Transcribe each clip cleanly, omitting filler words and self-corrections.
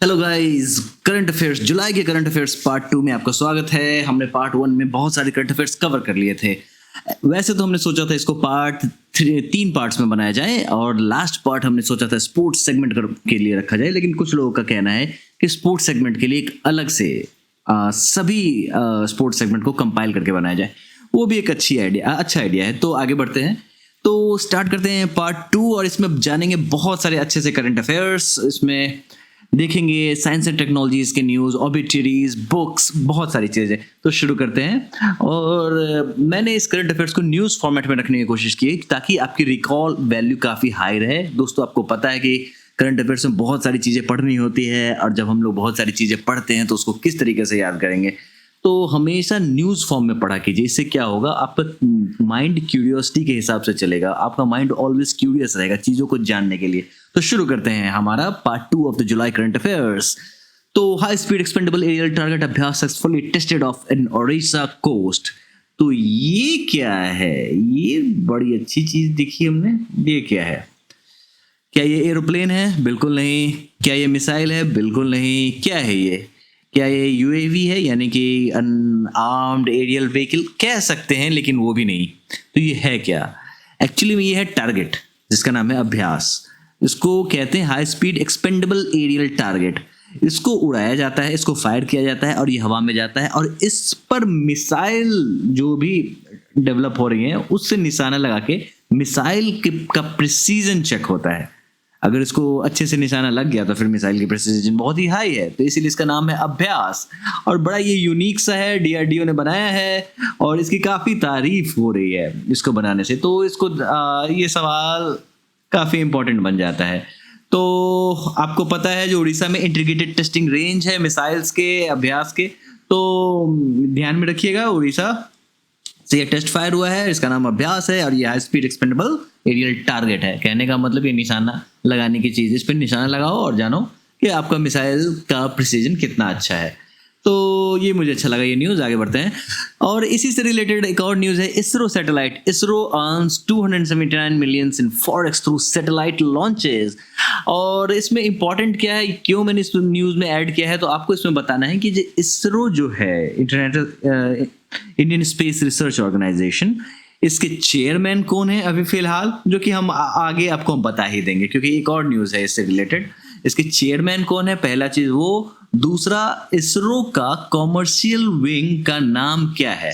Hello guys, current affairs जुलाई के current affairs part 2 में आपका स्वागत है। हमने पार्ट 1 में बहुत सारे करंट अफेयर्स कवर कर लिए थे। वैसे तो हमने सोचा था इसको तीन पार्ट्स में बनाया जाए और लास्ट पार्ट हमने सोचा था स्पोर्ट्स सेगमेंट के लिए रखा जाए, लेकिन कुछ लोगों का कहना है कि स्पोर्ट्स सेगमेंट के लिए एक अलग से सभी स्पोर्ट्स सेगमेंट को कंपाइल करके बनाया जाए। वो भी एक अच्छा आइडिया है। तो आगे बढ़ते हैं, तो स्टार्ट करते हैं पार्ट 2 और इसमें जानेंगे बहुत सारे अच्छे से करंट अफेयर्स। इसमें देखेंगे साइंस एंड टेक्नोलॉजीज के न्यूज़, ऑबिटरीज, बुक्स, बहुत सारी चीज़ें। तो शुरू करते हैं। और मैंने इस करंट अफेयर्स को न्यूज़ फॉर्मेट में रखने की कोशिश की ताकि आपकी रिकॉल वैल्यू काफ़ी हाई रहे। दोस्तों, आपको पता है कि करंट अफेयर्स में बहुत सारी चीज़ें पढ़नी होती है और जब हम लोग बहुत सारी चीज़ें पढ़ते हैं तो उसको किस तरीके से याद करेंगे। तो हमेशा न्यूज़ फॉर्म में पढ़ा कीजिए। इससे क्या होगा, आपका माइंड क्यूरियोसिटी के हिसाब से चलेगा। आपका माइंड ऑलवेज क्यूरियस रहेगा चीज़ों को जानने के लिए। तो शुरू करते हैं हमारा part 2 of the July current affairs. तो high speed expendable aerial target Abhyas successfully tested off in Odisha coast. तो ये क्या है? ये बड़ी अच्छी चीज दिखी हमने। ये क्या है? क्या ये एरोप्लेन है? बिल्कुल नहीं। क्या ये मिसाइल है? बिल्कुल नहीं। क्या है ये? क्या ये यूएवी है, यानी कि अनआर्म्ड एरियल व्हीकल कह सकते हैं, लेकिन वो भी नहीं। तो ये है क्या? एक्चुअली में ये है टारगेट, जिसका नाम है अभ्यास। इसको कहते हैं high speed expendable aerial target. इसको उड़ाया जाता है, इसको फायर किया जाता है और ये हवा में जाता है और इस पर मिसाइल जो भी डेवलप हो रही है उससे निशाना लगा के मिसाइल का प्रिसीजन चेक होता है। अगर इसको अच्छे से निशाना लग गया तो फिर मिसाइल की प्रिसीजन बहुत ही हाई है, तो इसीलिए इसका नाम है अभ्यास। और बड़ा ये यूनिक सा है, डीआरडीओ ने बनाया है और इसकी काफ़ी तारीफ हो रही है इसको बनाने से। तो इसको ये सवाल काफ़ी इंपॉर्टेंट बन जाता है। तो आपको पता है जो उड़ीसा में इंटीग्रेटेड टेस्टिंग रेंज है मिसाइल्स के अभ्यास के, तो ध्यान में रखिएगा उड़ीसा से ये टेस्ट फायर हुआ है। इसका नाम अभ्यास है और ये high speed expendable aerial target है। कहने का मतलब ये निशाना लगाने की चीज़, इस पर निशाना लगाओ और जानो कि आपका मिसाइल का प्रिसीजन कितना अच्छा है। तो ये मुझे अच्छा लगा ये न्यूज़। आगे बढ़ते हैं और इसी से रिलेटेड एक और न्यूज़ है। ISRO satellite, ISRO earns 279 millions in forex through satellite launches. और इसमें इंपॉर्टेंट क्या है, क्यों मैंने इस न्यूज़ में ऐड किया है, तो आपको इसमें बताना है कि जो इसरो जो है international Indian space research organisation, इसके चेयरमैन कौन है अभी फिलहाल, जो कि हम आगे आपको बता ही देंगे क्योंकि एक और न्यूज़ है इससे रिलेटेड। इसके चेयरमैन कौन है, पहला चीज़ वो। दूसरा, इसरो का कॉमर्शियल विंग का नाम क्या है।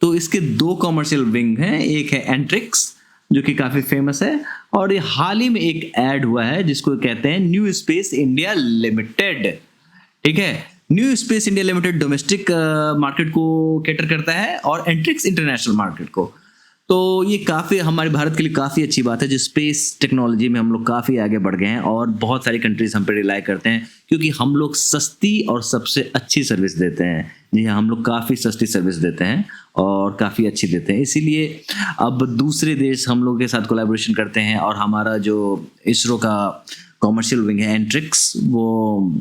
तो इसके 2 कॉमर्शियल विंग हैं। एक है एंट्रिक्स जो कि काफ़ी फेमस है और ये हाल ही में एक ऐड हुआ है जिसको कहते हैं न्यू स्पेस इंडिया लिमिटेड। ठीक है, new space India limited domestic market को कैटर करता है और एंट्रिक्स इंटरनेशनल मार्केट को। तो ये काफ़ी हमारे भारत के लिए काफ़ी अच्छी बात है, जो स्पेस टेक्नोलॉजी में हम लोग काफ़ी आगे बढ़ गए हैं और बहुत सारी कंट्रीज हम पे रिलाई करते हैं क्योंकि हम लोग सस्ती और सबसे अच्छी सर्विस देते हैं। जी हाँ, हम लोग काफ़ी सस्ती सर्विस देते हैं और काफ़ी अच्छी देते हैं। इसीलिए अब दूसरे देश हम लोग के साथ कोलैबोरेशन करते हैं और हमारा जो इसरो का कॉमर्शियल विंग है एंट्रिक्स, वो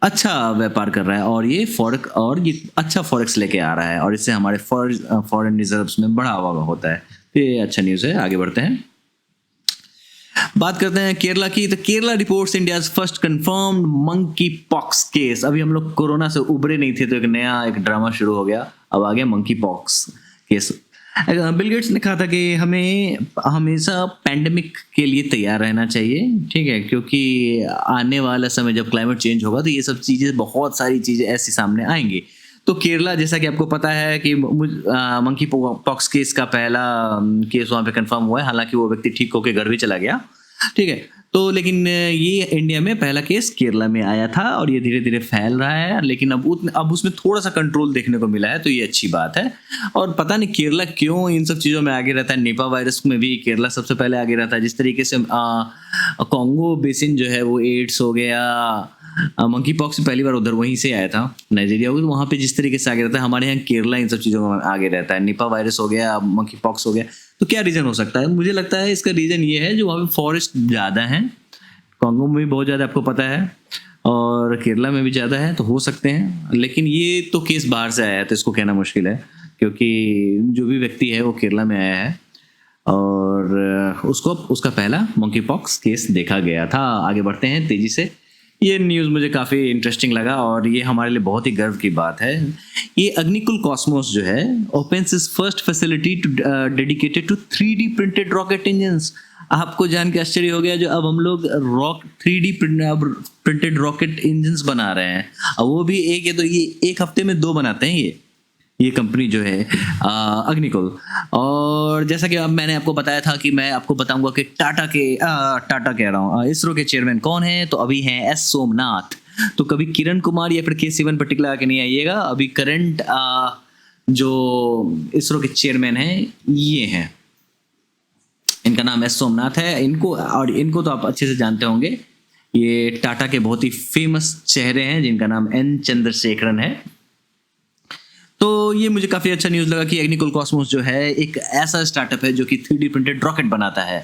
अच्छा व्यापार कर रहा है और ये अच्छा फॉरेक्स लेके आ रहा है और इससे हमारे फॉरेन रिजर्व्स में बढ़ावा होता है। तो ये अच्छा न्यूज़ है। आगे बढ़ते हैं, बात करते हैं केरला की। तो Kerala reports India's first confirmed monkey pox case. अभी हम लोग कोरोना से उबरे नहीं थे तो एक नया ड्रामा शुरू हो गया, अब आ गया monkey pox case. Bill Gates ने कहा था कि हमें हमेशा पैंडेमिक के लिए तैयार रहना चाहिए, ठीक है, क्योंकि आने वाला समय जब क्लाइमेट चेंज होगा तो ये सब चीज़ें, बहुत सारी चीज़ें ऐसी सामने आएंगी। तो केरला, जैसा कि आपको पता है कि मंकी पॉक्स केस का पहला केस वहाँ पे कंफर्म हुआ है, हालांकि वो व्यक्ति ठीक होकर घर भी चला गया, ठीक है। तो लेकिन ये इंडिया में पहला केस केरला में आया था और ये धीरे धीरे फैल रहा है, लेकिन अब उसमें थोड़ा सा कंट्रोल देखने को मिला है, तो ये अच्छी बात है। और पता नहीं केरला क्यों इन सब चीज़ों में आगे रहता है। निपा वायरस में भी केरला सबसे पहले आगे रहता है। जिस तरीके से कॉन्गो बेसिन जो है वो एड्स हो गया, मंकी पॉक्स पहली बार उधर वहीं से आया था नाइजीरिया, वहाँ पे जिस तरीके से आगे रहता है, हमारे यहाँ केरला इन सब चीज़ों में आगे रहता है। निपा वायरस हो गया, मंकी पॉक्स हो गया। तो क्या रीज़न हो सकता है? मुझे लगता है इसका रीज़न ये है जो वहाँ पे फॉरेस्ट ज़्यादा हैं, कॉन्गो में भी बहुत ज़्यादा आपको पता है और केरला में भी ज़्यादा है, तो हो सकते हैं। लेकिन ये तो केस बाहर से आया है तो इसको कहना मुश्किल है क्योंकि जो भी व्यक्ति है वो केरला में आया है और उसका पहला मंकी पॉक्स केस देखा गया था। आगे बढ़ते हैं तेजी से। ये न्यूज़ मुझे काफ़ी इंटरेस्टिंग लगा और ये हमारे लिए बहुत ही गर्व की बात है। ये अग्निकुल कॉस्मोस जो है opens its first facility to dedicated to 3D printed rocket engines. आपको जान के आश्चर्य हो गया जो अब हम लोग 3D प्रिंटेड रॉकेट इंजन्स बना रहे हैं। अब वो भी एक, ये तो ये एक हफ्ते में 2 बनाते हैं ये कंपनी जो है अग्निकुल। और जैसा कि अब मैंने आपको बताया था कि मैं आपको बताऊंगा कि टाटा कह रहा हूँ, इसरो के चेयरमैन कौन है, तो अभी हैं एस सोमनाथ। तो कभी किरण कुमार या फिर के पर्टिकुलर आके नहीं आइएगा, अभी करंट जो इसरो के चेयरमैन हैं ये हैं, इनका नाम एस सोमनाथ है। इनको तो आप अच्छे से जानते होंगे, ये टाटा के बहुत ही फेमस चेहरे हैं जिनका नाम एन चंद्रशेखरन है। तो ये मुझे काफ़ी अच्छा न्यूज़ लगा कि अग्निकुल कॉस्मोस जो है एक ऐसा स्टार्टअप है जो कि 3D प्रिंटेड रॉकेट बनाता है।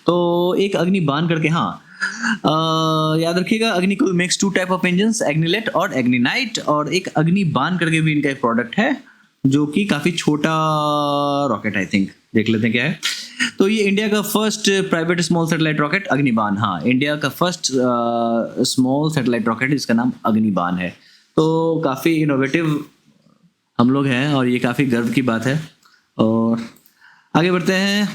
तो एक अग्निबान करके, याद रखिएगा, Agnikul makes 2 type of engines, Agnilet और एग्निनाइट। और एक अग्निबान करके भी इनका एक प्रोडक्ट है जो कि काफ़ी छोटा रॉकेट, आई थिंक देख लेते हैं क्या है। तो ये इंडिया का first private small satellite rocket Agnibaan, India का फर्स्ट स्मॉल सैटेलाइट रॉकेट, इसका नाम अग्निबान है। तो काफ़ी इनोवेटिव हम लोग हैं और ये काफ़ी गर्व की बात है। और आगे बढ़ते हैं।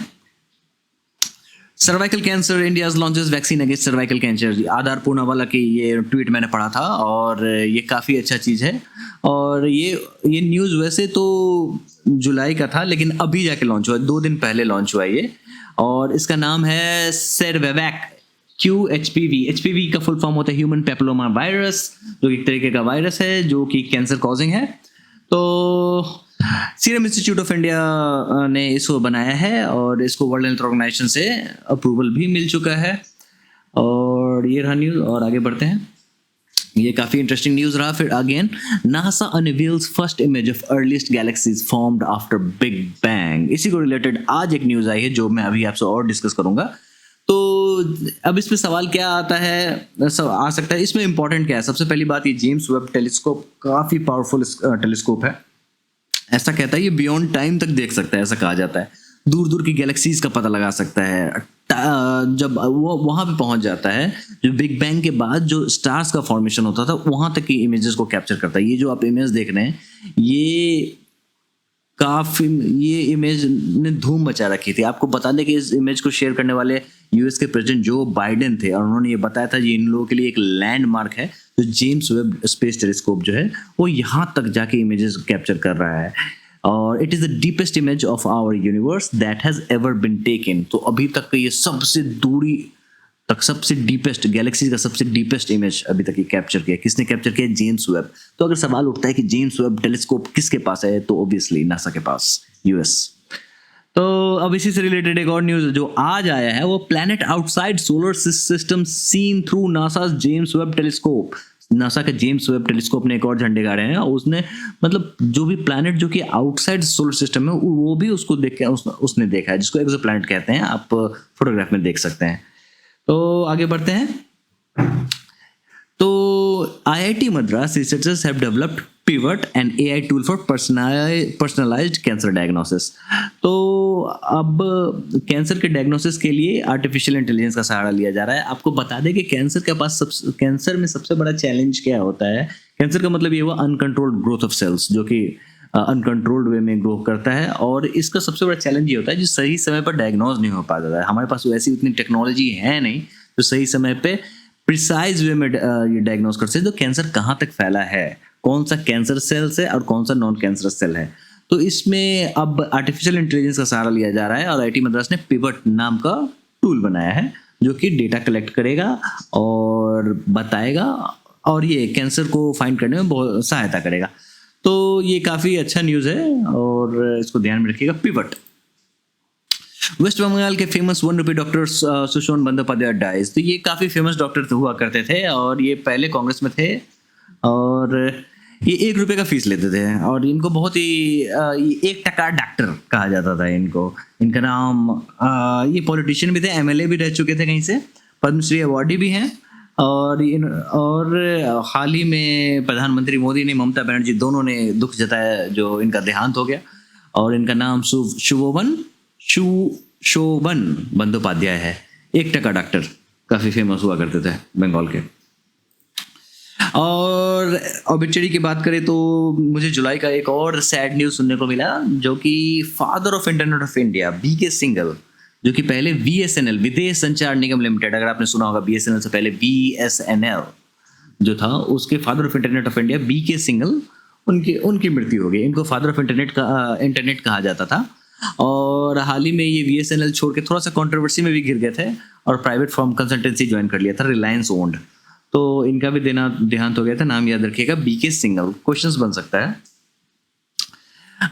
Cervical cancer, India's launches vaccine against cervical cancer. Adar Poonawalla की ये ट्वीट मैंने पढ़ा था और ये काफ़ी अच्छा चीज़ है। और ये न्यूज़ वैसे तो जुलाई का था, लेकिन अभी जाके लॉन्च हुआ, 2 दिन पहले लॉन्च हुआ ये। और इसका नाम है सेरवेवैक QHPV। HPV का फुल फॉर्म होता है ह्यूमन पेपिलोमा वायरस, जो एक तरीके का वायरस है जो कि कैंसर कॉजिंग है। तो सीरम इंस्टीट्यूट ऑफ इंडिया ने इसको बनाया है और इसको वर्ल्ड हेल्थ ऑर्गेनाइजेशन से अप्रूवल भी मिल चुका है। और ये रहा न्यूज़, और आगे बढ़ते हैं। ये काफ़ी इंटरेस्टिंग न्यूज़ रहा। फिर again, NASA unveils first image of earliest galaxies formed after big bang. इसी को रिलेटेड आज एक न्यूज़ आई है जो मैं अभी आपसे और डिस्कस करूंगा। तो अब इसमें सवाल क्या आता है, आ सकता है, इसमें इंपॉर्टेंट क्या है। सबसे पहली बात, ये जेम्स वेब टेलीस्कोप काफ़ी पावरफुल टेलीस्कोप है। ऐसा कहता है ये बियॉन्ड टाइम तक देख सकता है, ऐसा कहा जाता है। दूर दूर की गैलेक्सीज का पता लगा सकता है। जब वो वहाँ पे पहुँच जाता है, जो बिग बैंग के बाद जो स्टार्स का फॉर्मेशन होता था, वहाँ तक की इमेजेस को कैप्चर करता है। ये जो आप इमेज देख रहे हैं, ये इमेज ने धूम मचा रखी थी। आपको बता दें कि इस इमेज को शेयर करने वाले यूएस के प्रेसिडेंट जो बाइडेन थे, और उन्होंने ये बताया था ये इन लोगों के लिए एक लैंडमार्क है। जो जेम्स वेब स्पेस टेलीस्कोप जो है वो यहाँ तक जाके इमेजेस कैप्चर कर रहा है। और it is the deepest image of our universe that has ever been taken. तो अभी तक का ये सबसे दूरी तक, सबसे डीपेस्ट गैलेक्सी का सबसे डीपेस्ट इमेज अभी तक ये कैप्चर किया। किसने कैप्चर किया? James Webb. तो अगर सवाल उठता है कि जेम्स वेब टेलीस्कोप किसके पास है, तो ऑब्वियसली नासा के पास, यूएस। तो अब इसी से रिलेटेड एक और न्यूज़ जो आज आया है, वो planet outside solar system seen through NASA James Webb telescope. NASA का जेम्स वेब टेलीस्कोप ने एक और झंडे गाड़े हैं। उसने मतलब जो भी प्लैनेट जो कि आउटसाइड सोलर सिस्टम है, वो भी उसको देख के उसने देखा है, जिसको एक्सोप्लैनेट कहते हैं। आप फोटोग्राफ में देख सकते हैं। तो आगे बढ़ते हैं। तो IIT Madras researchers have developed pivot and AI tool for personalised cancer diagnosis. तो अब कैंसर के डायग्नोसिस के लिए आर्टिफिशियल इंटेलिजेंस का सहारा लिया जा रहा है। आपको बता दें कि कैंसर में सबसे बड़ा चैलेंज क्या होता है। कैंसर का मतलब ये हुआ अनकंट्रोल्ड ग्रोथ ऑफ सेल्स, जो कि अनकंट्रोल्ड वे में ग्रो करता है। और इसका सबसे बड़ा चैलेंज ये होता है जो सही समय पर डायग्नोज नहीं हो पाता है। हमारे पास वैसी उतनी टेक्नोलॉजी है नहीं जो सही समय पे प्रिसाइज वे में ये डायग्नोज कर सके तो कैंसर कहाँ तक फैला है, कौन सा कैंसर सेल्स है और कौन सा नॉन कैंसर सेल है। तो इसमें अब आर्टिफिशियल इंटेलिजेंस का सहारा लिया जा रहा है और IIT मद्रास ने पिवट नाम का टूल बनाया है जो कि डेटा कलेक्ट करेगा और बताएगा और ये कैंसर को फाइंड करने में बहुत सहायता करेगा। तो ये काफ़ी अच्छा न्यूज़ है और इसको ध्यान में रखिएगा। पिवट। वेस्ट बंगाल के फेमस 1 रुपये डॉक्टर सुषमा बंदोपाध्याय डाइज। तो ये काफ़ी फेमस डॉक्टर हुआ करते थे और ये पहले कांग्रेस में थे और ये 1 रुपये का फीस लेते थे और इनको बहुत ही 1 टका डॉक्टर कहा जाता था इनको। इनका नाम ये पॉलिटिशियन भी थे, MLA भी रह चुके थे कहीं से, पद्मश्री अवार्डी भी हैं। और हाल ही में प्रधानमंत्री मोदी ने, ममता बनर्जी दोनों ने दुख जताया जो इनका देहांत हो गया। और इनका नाम शोभन बंदोपाध्याय है। 1 टका डॉक्टर, काफ़ी फेमस हुआ करते थे बंगाल के। और ऑबिचुरी की बात करें तो मुझे जुलाई का एक और सैड न्यूज़ सुनने को मिला, जो कि father of internet of India B K Singhal, जो कि पहले बीएसएनएल विदेश संचार निगम लिमिटेड, अगर आपने सुना होगा बीएसएनएल से पहले बीएसएनएल जो था, उसके father of internet of India B K Singhal, उनकी उनकी मृत्यु हो गई। इनको फादर ऑफ इंटरनेट कहा जाता था। और हाल ही में ये बीएसएनएल छोड़ के थोड़ा सा कंट्रोवर्सी में भी घिर गए थे और प्राइवेट फर्म कंसल्टेंसी ज्वाइन कर लिया था, रिलायंस ओन्ड। तो इनका भी देहांत हो गया था। नाम याद रखिएगा, बीके सिंघल। क्वेश्चंस बन सकता है।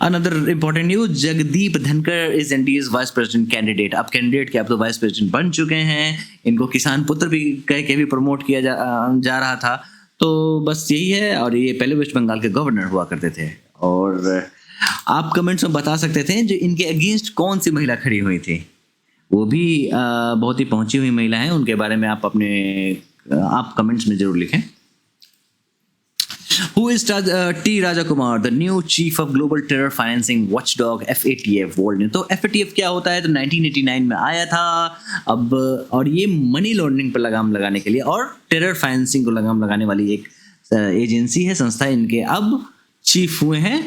Another important news, Jagdeep Dhankhar is NDA's vice president candidate. अब कैंडिडेट के अब तो वाइस प्रेसिडेंट बन चुके हैं। इनको किसान पुत्र भी कह के भी प्रमोट किया जा रहा था। तो बस यही है। और ये पहले वेस्ट बंगाल के गवर्नर हुआ करते थे। और आप कमेंट्स में बता सकते थे जो इनके अगेंस्ट कौन सी महिला खड़ी हुई थी। वो भी बहुत ही पहुंची हुई महिला है। उनके बारे में आप कमेंट्स में जरूर लिखें। Who is T. Raja Kumar, the new chief of Global Terror Financing Watchdog FATF world में। तो FATF क्या होता है? तो 1989 में आया था। अब और ये मनी लॉन्ड्रिंग पर लगाम लगाने के लिए और टेरर फाइनेंसिंग को लगाम लगाने वाली एक एजेंसी है, संस्था। इनके अब चीफ हुए हैं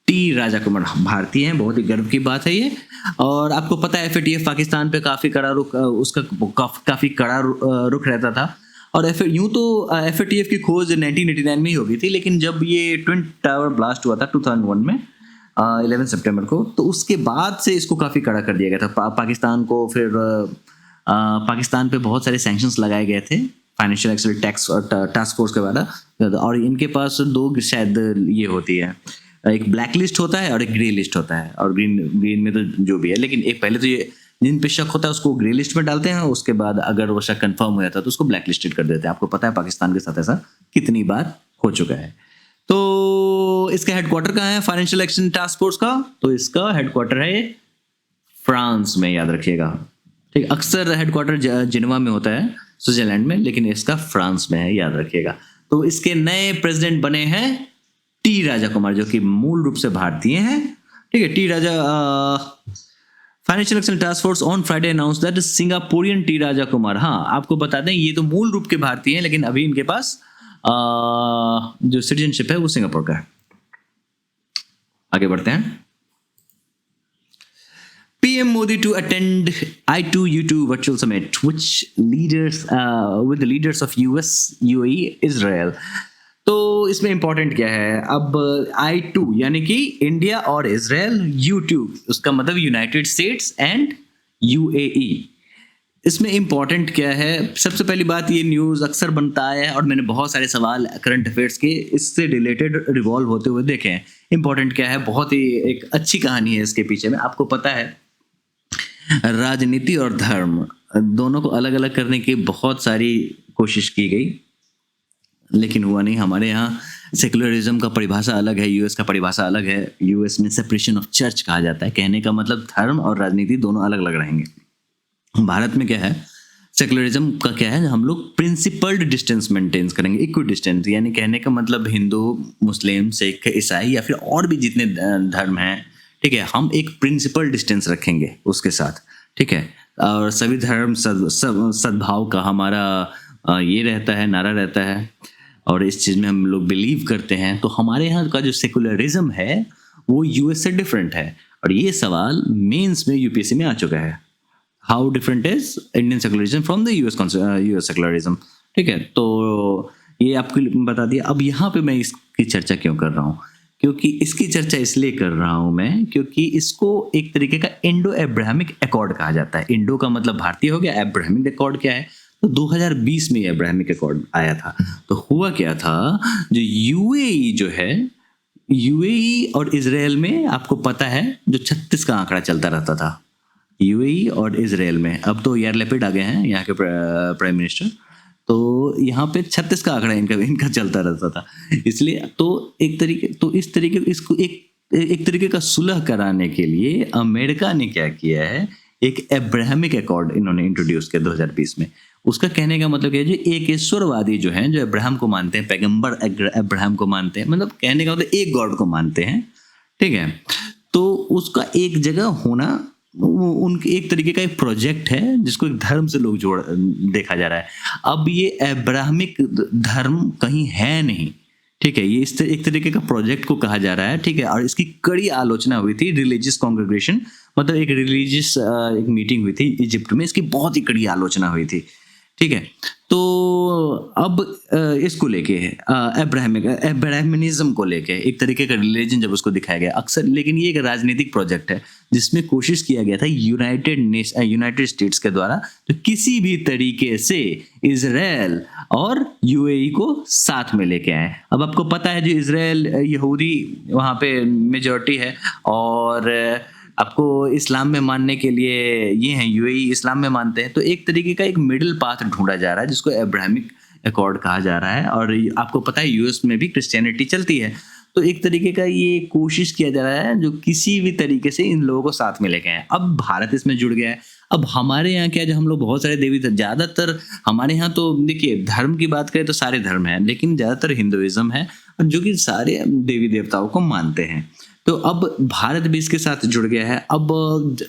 टी राजा कुमार, भारतीय हैं। बहुत ही गर्व की बात है ये। और आपको पता है FATF पाकिस्तान पे काफ़ी कड़ा रुख, उसका काफ़ी कड़ा रुख रहता था। और यूँ तो FATF की खोज 1989 में ही हो गई थी, लेकिन जब ये ट्विन टावर ब्लास्ट हुआ था 2001 में 11 सितंबर को, तो उसके बाद से इसको काफ़ी कड़ा कर दिया गया था। पाकिस्तान को फिर पाकिस्तान पे बहुत सारे सैंक्शंस लगाए गए थे फाइनेंशियल एक्शन टास्क फोर्स के बाद। और इनके पास दो शायद ये होती है, एक ब्लैक लिस्ट होता है और एक ग्रे लिस्ट होता है। और ग्रीन में तो जो भी है, लेकिन एक पहले तो ये जिन पे शक होता है उसको ग्रे लिस्ट में डालते हैं। उसके बाद अगर वो शक कंफर्म हो जाता है तो उसको ब्लैक लिस्टेड कर देते हैं। आपको पता है पाकिस्तान के साथ ऐसा कितनी बार हो चुका है। तो इसका हेडक्वार्टर कहाँ है फाइनेंशियल एक्शन टास्क फोर्स का? तो इसका हेडक्वार्टर है फ्रांस में, याद रखिएगा। ठीक, अक्सर हेडक्वार्टर जिनेवा में होता है, स्विट्जरलैंड में, लेकिन इसका फ्रांस में है, याद रखिएगा। तो इसके नए प्रेसिडेंट बने हैं टी राजा कुमार, जो कि मूल रूप से भारतीय हैं। ठीक है, T Raja financial action task force on Friday announce that Singaporean T Raja Kumar. हाँ, आपको बता दें ये तो मूल रूप के भारतीय हैं, लेकिन अभी इनके पास जो सिटीजनशिप है वो सिंगापुर का है। आगे बढ़ते हैं। PM Modi to attend I2U2 virtual summit, with the leaders of US, UAE, Israel। तो इसमें इंपॉर्टेंट क्या है? अब I2 यानी कि इंडिया और इजराइल, U2 उसका मतलब यूनाइटेड स्टेट्स एंड UAE। इसमें इंपॉर्टेंट क्या है? सबसे पहली बात, ये न्यूज़ अक्सर बनता है और मैंने बहुत सारे सवाल करंट अफेयर्स के इससे रिलेटेड रिवॉल्व होते हुए देखे हैं। इंपॉर्टेंट क्या है? बहुत ही एक अच्छी कहानी है इसके पीछे में। आपको पता है राजनीति और धर्म दोनों को अलग अलग करने की बहुत सारी कोशिश की गई, लेकिन हुआ नहीं। हमारे यहाँ सेकुलरिज्म का परिभाषा अलग है, यूएस का परिभाषा अलग है। यूएस में सेपरेशन ऑफ चर्च कहा जाता है। कहने का मतलब धर्म और राजनीति दोनों अलग अलग रहेंगे। भारत में क्या है, सेकुलरिज्म का क्या है, हम लोग प्रिंसिपल्ड डिस्टेंस मेंटेन करेंगे, इक्वल डिस्टेंस। यानी कहने का मतलब हिंदू, मुस्लिम, सिख, ईसाई या फिर और भी जितने धर्म हैं, ठीक है, हम एक प्रिंसिपल डिस्टेंस रखेंगे उसके साथ। ठीक है, और सभी धर्म सद्भाव का हमारा ये रहता है, नारा रहता है, और इस चीज़ में हम लोग बिलीव करते हैं। तो हमारे यहाँ का जो सेकुलरिज्म है वो यूएस से डिफरेंट है। और ये सवाल मेंस में यूपीएससी में आ चुका है। How different is Indian secularism from the US secularism. ठीक है, तो ये आपको बता दिया। अब यहाँ पे मैं इसकी चर्चा क्यों कर रहा हूँ? क्योंकि इसकी चर्चा इसलिए कर रहा हूँ मैं क्योंकि इसको एक तरीके का इंडो अब्राहमिक अकॉर्ड कहा जाता है। इंडो का मतलब भारतीय हो गया, अब्राहमिक अकॉर्ड क्या है? तो 2020 में ये अब्राहमिक अकॉर्ड आया था। तो हुआ क्या था, जो यूएई जो है, यूएई और इजराइल में आपको पता है जो 36 का आंकड़ा चलता रहता था, यूएई और इजराइल में। अब तो यार लेपिड आ गए हैं यहाँ के प्राइम मिनिस्टर, तो यहाँ पे 36 का आंकड़ा इनका चलता रहता था। इसलिए तो इस तरीके इसको एक तरीके का सुलह कराने के लिए अमेरिका ने क्या किया है, एक अब्राहमिक अकॉर्ड इन्होंने इंट्रोड्यूस किया 2020 में। उसका कहने का मतलब क्या है, जो एक ईश्वरवादी जो हैं, जो अब्राहम को मानते हैं, पैगंबर अब्राहम को मानते हैं, मतलब कहने का मतलब एक गॉड को मानते हैं, ठीक है, तो उसका एक जगह होना उनके एक तरीके का एक प्रोजेक्ट है जिसको एक धर्म से लोग जोड़ देखा जा रहा है। अब ये अब्राहमिक धर्म कहीं है नहीं, ठीक है, ये एक तरीके का प्रोजेक्ट को कहा जा रहा है, ठीक है, और इसकी कड़ी आलोचना हुई थी रिलीजियस कांग्रेगेशन, मतलब एक रिलीजियस एक मीटिंग हुई थी इजिप्ट में, इसकी बहुत ही कड़ी आलोचना हुई थी, ठीक है। तो अब इसको लेके अब्राहमिनिज्म को लेके एक तरीके का रिलीजन जब उसको दिखाया गया अक्सर, लेकिन ये एक राजनीतिक प्रोजेक्ट है जिसमें कोशिश किया गया था यूनाइटेड स्टेट्स के द्वारा तो किसी भी तरीके से इजराइल और यूएई को साथ में लेके आए। अब आपको पता है जो इजराइल यहूदी वहाँ पे मेजॉरिटी है, और आपको इस्लाम में मानने के लिए ये हैं यूएई इस्लाम में मानते हैं, तो एक तरीके का एक मिडिल पाथ ढूंढा जा रहा है जिसको अब्राहमिक अकॉर्ड कहा जा रहा है। और आपको पता है यूएस में भी क्रिश्चियनिटी चलती है, तो एक तरीके का ये कोशिश किया जा रहा है जो किसी भी तरीके से इन लोगों को साथ में लेके आए। अब भारत इसमें जुड़ गया है। अब हमारे यहाँ क्या, जो हम लोग बहुत सारे देवी, ज़्यादातर हमारे यहाँ तो देखिए धर्म की बात करें तो सारे धर्म हैं, लेकिन ज़्यादातर हिंदुइज्म है जो कि सारे देवी देवताओं को मानते हैं। तो अब भारत भी इसके साथ जुड़ गया है। अब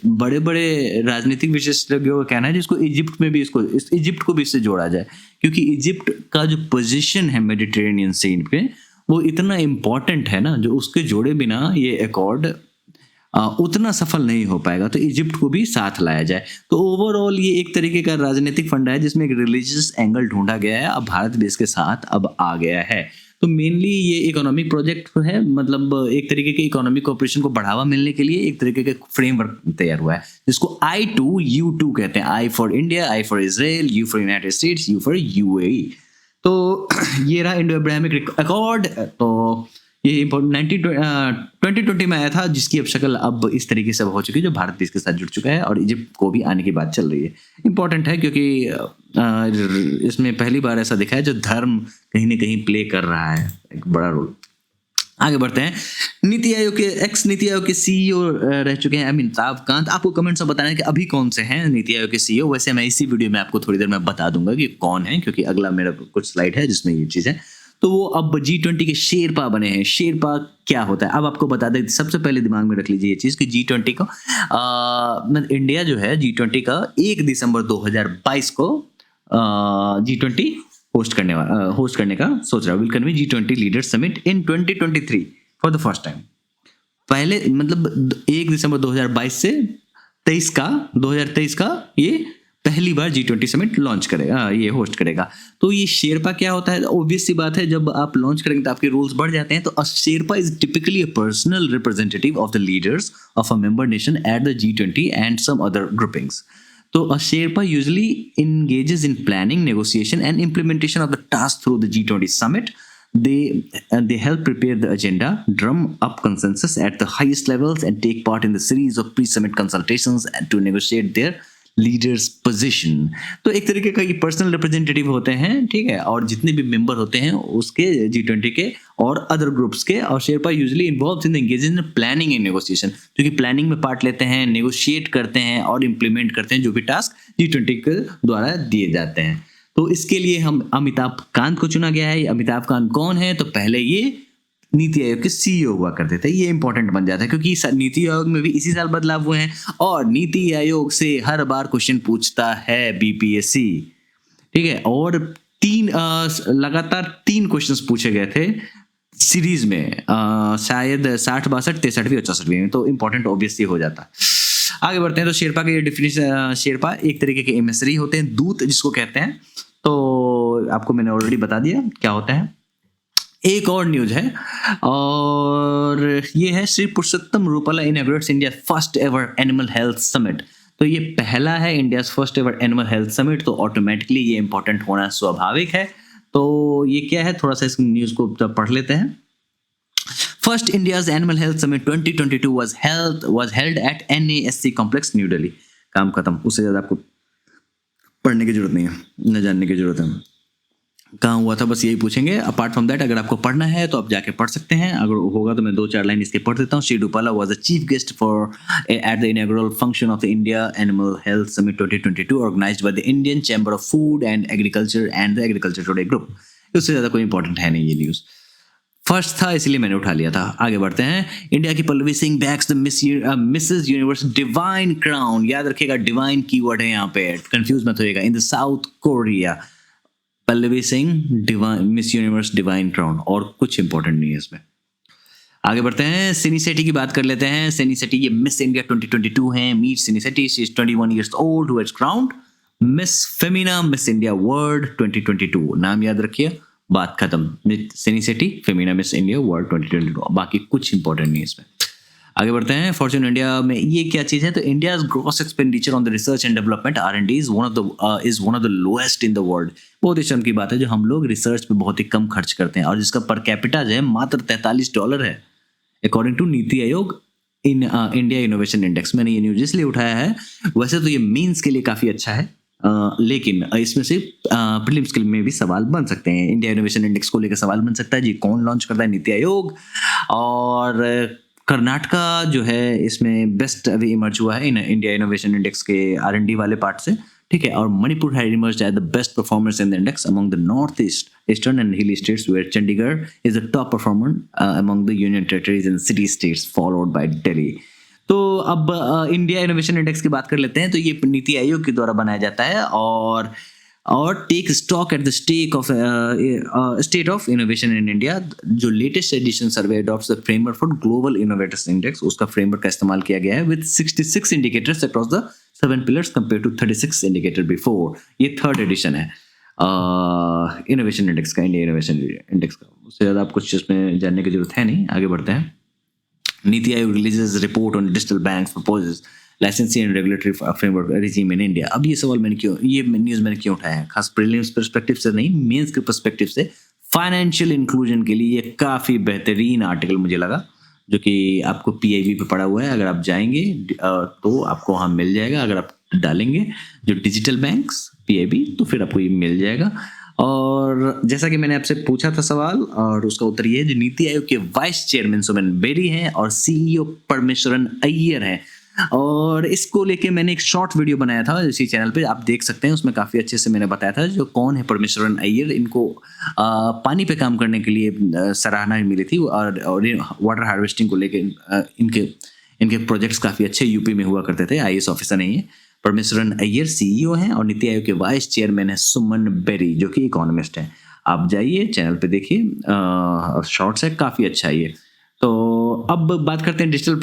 बड़े बड़े राजनीतिक विशेषज्ञों का कहना है जिसको इजिप्ट में भी इजिप्ट को भी इससे जोड़ा जाए, क्योंकि इजिप्ट का जो पोजीशन है मेडिटेरेनियन सी पे वो इतना इम्पोर्टेंट है ना, जो उसके जोड़े बिना ये अकॉर्ड उतना सफल नहीं हो पाएगा, तो इजिप्ट को भी साथ लाया जाए। तो ओवरऑल ये एक तरीके का राजनीतिक फंडा है जिसमें एक रिलीजियस एंगल ढूंढा गया है। अब भारत भी इसके साथ अब आ गया है। तो मेनली ये इकोनॉमिक प्रोजेक्ट है, मतलब एक तरीके के इकोनॉमिक कोऑपरेशन को बढ़ावा मिलने के लिए एक तरीके का फ्रेमवर्क तैयार हुआ है जिसको I2U2 कहते हैं। I for India, I for Israel, U for United states, U for UAE. तो ये रहा इंडो अब्राहमिक अकॉर्ड। तो ये 2020 में आया था, जिसकी अब शक्ल अब इस तरीके से हो चुकी है, जो भारत भी इसके साथ जुड़ चुका है और इजिप्ट को भी आने की बात चल रही है। इंपॉर्टेंट है क्योंकि इसमें पहली बार ऐसा दिखा है जो धर्म कहीं ना कहीं प्ले कर रहा है एक बड़ा रोल। आगे बढ़ते हैं। नीति आयोग के सीईओ रह चुके हैं अमिताभ कांत। आपको कमेंट्स में बताना है कि अभी कौन से हैं नीति आयोग के सीईओ। वैसे मैं इसी वीडियो में आपको थोड़ी देर में बता दूंगा कि कौन है, क्योंकि अगला मेरा कुछ स्लाइड है जिसमें ये चीज़ है। तो वो अब G20 के शेरपा बने हैं। शेरपा क्या होता है अब आपको बता दें। सबसे पहले दिमाग में रख लीजिए ये चीज़ कि G20 को इंडिया जो है G20 का 1 दिसंबर 2022 को G20 होस्ट करने का सोच रहा है। Will convene G20 leaders summit in 2023 for the first time. पहले मतलब 1 दिसंबर 2022 से 2023 का ये पहली बार G20 समिट लॉन्च करेगा, ये होस्ट करेगा। तो ये शेरपा क्या होता है? ऑब्वियस सी बात है, जब आप लॉन्च करेंगे तो आपके रूल्स बढ़ जाते हैं। तो sherpa is typically a personal representative of the leaders of a member nation at the G20 and some other groupings. तो a Sherpa usually engages in planning, negotiation, and implementation of the task through the G20 summit. They help prepare the agenda, drum up consensus at the highest levels, and take part in the series of pre-summit consultations to negotiate their leaders position. तो एक तरीके का ये personal representative होते हैं, ठीक है, और जितने भी मेंबर होते हैं उसके G20 के और अदर ग्रुप्स के। और Sherpa usually involves in engage in planning and negotiation, क्योंकि प्लानिंग में पार्ट लेते हैं, नेगोशिएट करते हैं और इम्प्लीमेंट करते हैं जो भी टास्क G20 के द्वारा दिए जाते हैं। तो इसके लिए हम अमिताभ कांत को चुना गया है। अमिताभ कांत कौन है? तो पहले ये नीति आयोग के सीईओ हुआ करते थे। ये इंपॉर्टेंट बन जाता है क्योंकि नीति आयोग में भी इसी साल बदलाव हुए हैं और नीति आयोग से हर बार क्वेश्चन पूछता है बीपीएससी, ठीक है। और लगातार 3 क्वेश्चंस पूछे गए थे सीरीज में, शायद 60, 62, 63 और 64 में। तो इंपॉर्टेंट ऑब्वियसली हो जाता। आगे बढ़ते हैं। तो शेरपा का ये डिफिनेशन, शेरपा एक तरीके के एमिसरी होते हैं, दूत जिसको कहते हैं। तो आपको मैंने ऑलरेडी बता दिया क्या होता है। एक और न्यूज है और ये है Shri Purushottam Rupala inaugurates India first ever animal health summit. तो ये पहला है India first ever animal health summit, तो ऑटोमेटिकली ये इंपॉर्टेंट होना स्वाभाविक है। तो ये क्या है, थोड़ा सा इस न्यूज को पढ़ लेते हैं। First India's animal health summit 2022 was held at NASC complex new Delhi. काम खत्म, उससे ज्यादा आपको पढ़ने की जरूरत नहीं है, न जानने की जरूरत है कहाँ हुआ था, बस यही पूछेंगे। अपार्ट फ्रॉम दैट अगर आपको पढ़ना है तो आप जाके पढ़ सकते हैं, अगर होगा तो मैं 2-4 लाइन इसके पढ़ देता हूँ। Shri Rupala was the chief guest for at the inaugural function of the India animal health summit 2022 organised by the Indian chamber of food and agriculture and the agriculture today group. उससे ज़्यादा कोई इंपॉर्टेंट है नहीं ये न्यूज़। फर्स्ट था इसलिए मैंने उठा लिया था। आगे बढ़ते हैं। इंडिया की Pallavi Singh bags the Mrs Universe divine crown. याद रखिएगा डिवाइन कीवर्ड है यहाँ पे, कंफ्यूज मत होइएगा। In the South Korea, Pallavi Singh divine Miss Universe divine crown, और कुछ इंपॉर्टेंट नहीं है इसमें। आगे बढ़ते हैं। सिनी सेठी की बात कर लेते हैं। सिनी सेठी ये मिस इंडिया 2022 हैं। Meet Sini Shetty, she is 21 years old who has crowned Miss Femina Miss India World 2022। नाम याद रखिए, बात खत्म। Sini Shetty Femina Miss India World 2022, बाकी कुछ इंपॉर्टेंट नहीं है इसमें। आगे बढ़ते हैं। फॉर्च्यून इंडिया में ये क्या चीज है, तो India's gross expenditure on the research and development R&D is one of the lowest in the world. बहुत ही शर्म की बात है, जो हम लोग रिसर्च पे बहुत ही कम खर्च करते हैं और जिसका पर कैपिटा जो है मात्र $43 है, according to NITI Aayog in India innovation index. मैंने ये न्यूज इसलिए उठाया है, वैसे तो ये मीन्स के लिए काफी अच्छा है, लेकिन इसमें से प्रीलिम्स के में भी सवाल बन सकते हैं। इंडिया इनोवेशन इंडेक्स को लेकर सवाल बन सकता है जी, कौन लॉन्च करता है, नीति आयोग। और कर्नाटका जो है इसमें बेस्ट अभी इमर्ज हुआ है इन इंडिया इनोवेशन इंडेक्स के R&D वाले पार्ट से, ठीक है। और Manipur had emerged as the best performers in the index among the north east, eastern and hilly states, where Chandigarh is the top performer among the union territories and city states followed by Delhi. तो अब India innovation index की बात कर लेते हैं। तो ये नीति आयोग के द्वारा बनाया जाता है और take stock at the state of innovation in India. जो latest edition survey adopts the framework for global innovators index, उसका फ्रेमवर्क का इस्तेमाल किया गया है with 66 indicators across the 7 pillars compare to 36 indicator before. ये थर्ड एडिशन है innovation index का, इंडिया इनोवेशन इंडेक्स का। उससे ज़्यादा आप कुछ इसमें जानने की जरूरत है नहीं। आगे बढ़ते हैं। NITI Aayog releases report on digital banks proposes licensing and regulatory framework regime in India. अब ये सवाल ये न्यूज़ मैंने क्यों उठाया है, खास प्रीलिम्स पर्सपेक्टिव से नहीं, मेंस के पर्सपेक्टिव से। फाइनेंशियल इंक्लूजन के लिए ये काफ़ी बेहतरीन आर्टिकल मुझे लगा, जो कि आपको PIB पे पड़ा हुआ है। अगर आप जाएंगे तो आपको वहाँ मिल जाएगा। अगर आप डालेंगे जो डिजिटल बैंक्स PIB, तो फिर आपको ये मिल जाएगा। और जैसा कि मैंने आपसे पूछा था सवाल, और उसका उत्तर ये है, जो नीति आयोग के वाइस चेयरमैन सुमन बेरी हैं और CEO परमेश्वरन अय्यर हैं। और इसको लेके मैंने एक शॉर्ट वीडियो बनाया था इसी चैनल पे, आप देख सकते हैं। उसमें काफ़ी अच्छे से मैंने बताया था जो कौन है परमेश्वरन अय्यर। इनको पानी पे काम करने के लिए सराहना मिली थी, और वाटर हार्वेस्टिंग को लेके इनके प्रोजेक्ट्स काफ़ी अच्छे यूपी में हुआ करते थे। IAS ऑफिसर नहीं है। परमेश्वरन अय्यर CEO हैं और नीति आयोग के वाइस चेयरमैन है सुमन बेरी, जो कि इकोनॉमिस्ट हैं। आप जाइए चैनल पे देखिए, शॉर्ट्स है, काफ़ी अच्छा है ये। तो अब बात करते हैं डिजिटल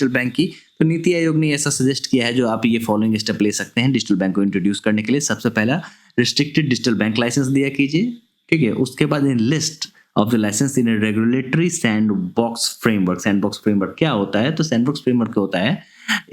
बैंक की। तो नीति आयोग ने ऐसा सजेस्ट किया है, जो आप ये फॉलोइंग स्टेप ले सकते हैं डिजिटल बैंक को इंट्रोड्यूस करने के लिए। सबसे पहला, रिस्ट्रिक्टेड डिजिटल बैंक लाइसेंस दिया कीजिए, ठीक है। उसके बाद in list of the licence in regulatory sandbox framework. Sandbox framework क्या होता है, तो सैंडबॉक्स फ्रेमवर्क क्या होता है,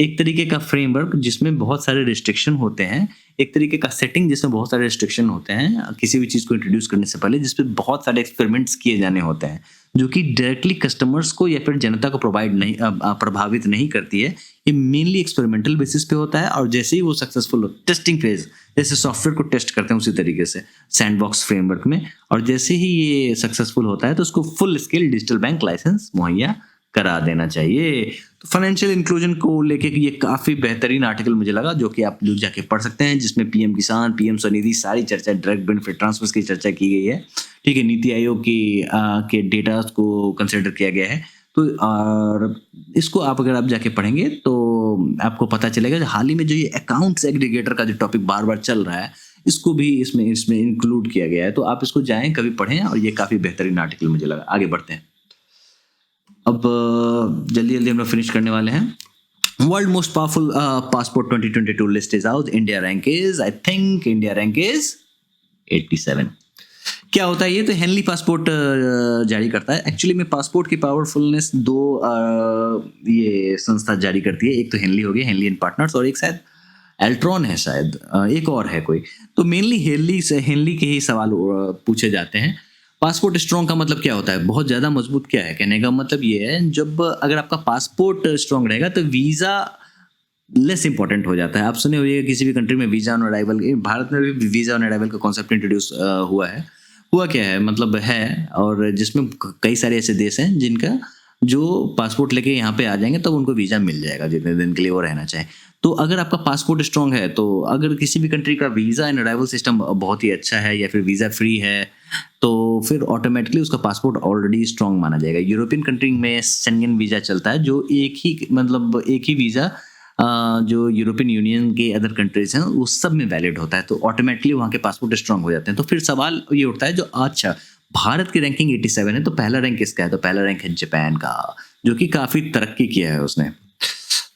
एक तरीके का फ्रेमवर्क जिसमें बहुत सारे रिस्ट्रिक्शन होते हैं, एक तरीके का सेटिंग जिसमें बहुत सारे रिस्ट्रिक्शन होते हैं किसी भी चीज़ को इंट्रोड्यूस करने से पहले, जिसपे बहुत सारे एक्सपेरिमेंट्स किए जाने होते हैं, जो कि डायरेक्टली कस्टमर्स को या फिर जनता को प्रभावित नहीं करती है। ये मेनली एक्सपेरिमेंटल बेसिस पे होता है, और जैसे ही वो सक्सेसफुल हो, टेस्टिंग फेज, जैसे सॉफ्टवेयर को टेस्ट करते हैं उसी तरीके से सैंडबॉक्स फ्रेमवर्क में, और जैसे ही ये सक्सेसफुल होता है तो उसको full scale digital bank licence मुहैया करा देना चाहिए। तो फाइनेंशियल इंक्लूजन को लेके ये काफ़ी बेहतरीन आर्टिकल मुझे लगा, जो कि आप लोग जाके पढ़ सकते हैं, जिसमें PM किसान, PM स्वनिधि, सारी चर्चा, डायरेक्ट बेनिफिट ट्रांसफर्स की चर्चा की गई है, ठीक है। नीति आयोग के डेटा को कंसिडर किया गया है। तो और इसको अगर आप जाके पढ़ेंगे तो आपको पता चलेगा। हाल ही में जो ये अकाउंट्स एग्रीगेटर का जो टॉपिक बार बार चल रहा है, इसको भी इसमें इंक्लूड किया गया है। तो आप इसको जाएं, कभी पढ़ें, और ये काफ़ी बेहतरीन आर्टिकल मुझे लगा। आगे बढ़ते हैं। अब जल्दी हम लोग फिनिश करने वाले हैं। World most powerful passport 2022 list is out. India rank is 87। क्या होता है ये, तो हेनली पासपोर्ट जारी करता है। एक्चुअली में पासपोर्ट की पावरफुलनेस दो ये संस्था जारी करती है। एक तो हेनली हो गई, हेनली एंड पार्टनर्स, और एक शायद एल्ट्रॉन है, शायद एक और है कोई। तो मेनली हेनली के ही सवाल पूछे जाते हैं। पासपोर्ट स्ट्रॉन्ग का मतलब क्या होता है, बहुत ज़्यादा मजबूत। क्या है कहने का मतलब ये है, जब अगर आपका पासपोर्ट स्ट्रॉन्ग रहेगा तो वीज़ा लेस इंपॉर्टेंट हो जाता है। आप सुने हुए किसी भी कंट्री में वीज़ा ऑन अराइवल, भारत में भी वीज़ा ऑन अराइवल का कॉन्सेप्ट इंट्रोड्यूस हुआ है। हुआ क्या है मतलब है, और जिसमें कई सारे ऐसे देश हैं जिनका जो पासपोर्ट लेके यहाँ पे आ जाएंगे तब उनको वीज़ा मिल जाएगा जितने दिन के लिए वो रहना चाहे। तो अगर आपका पासपोर्ट स्ट्रॉन्ग है, तो अगर किसी भी कंट्री का वीज़ा एंड अराइवल सिस्टम बहुत ही अच्छा है, या फिर वीज़ा फ्री है, तो फिर ऑटोमेटिकली उसका पासपोर्ट ऑलरेडी स्ट्रांग माना जाएगा। यूरोपियन कंट्री में शेंगन वीज़ा चलता है, जो एक ही वीज़ा जो यूरोपियन यूनियन के अदर कंट्रीज़ हैं, उस सब में वैलिड होता है, तो ऑटोमेटिकली वहाँ के पासपोर्ट स्ट्रांग हो जाते हैं। तो फिर सवाल ये उठता है, जो अच्छा भारत की रैंकिंग 87 है, तो पहला रैंक किसका है? तो पहला रैंक है जापान का, जो कि काफ़ी तरक्की किया है उसने।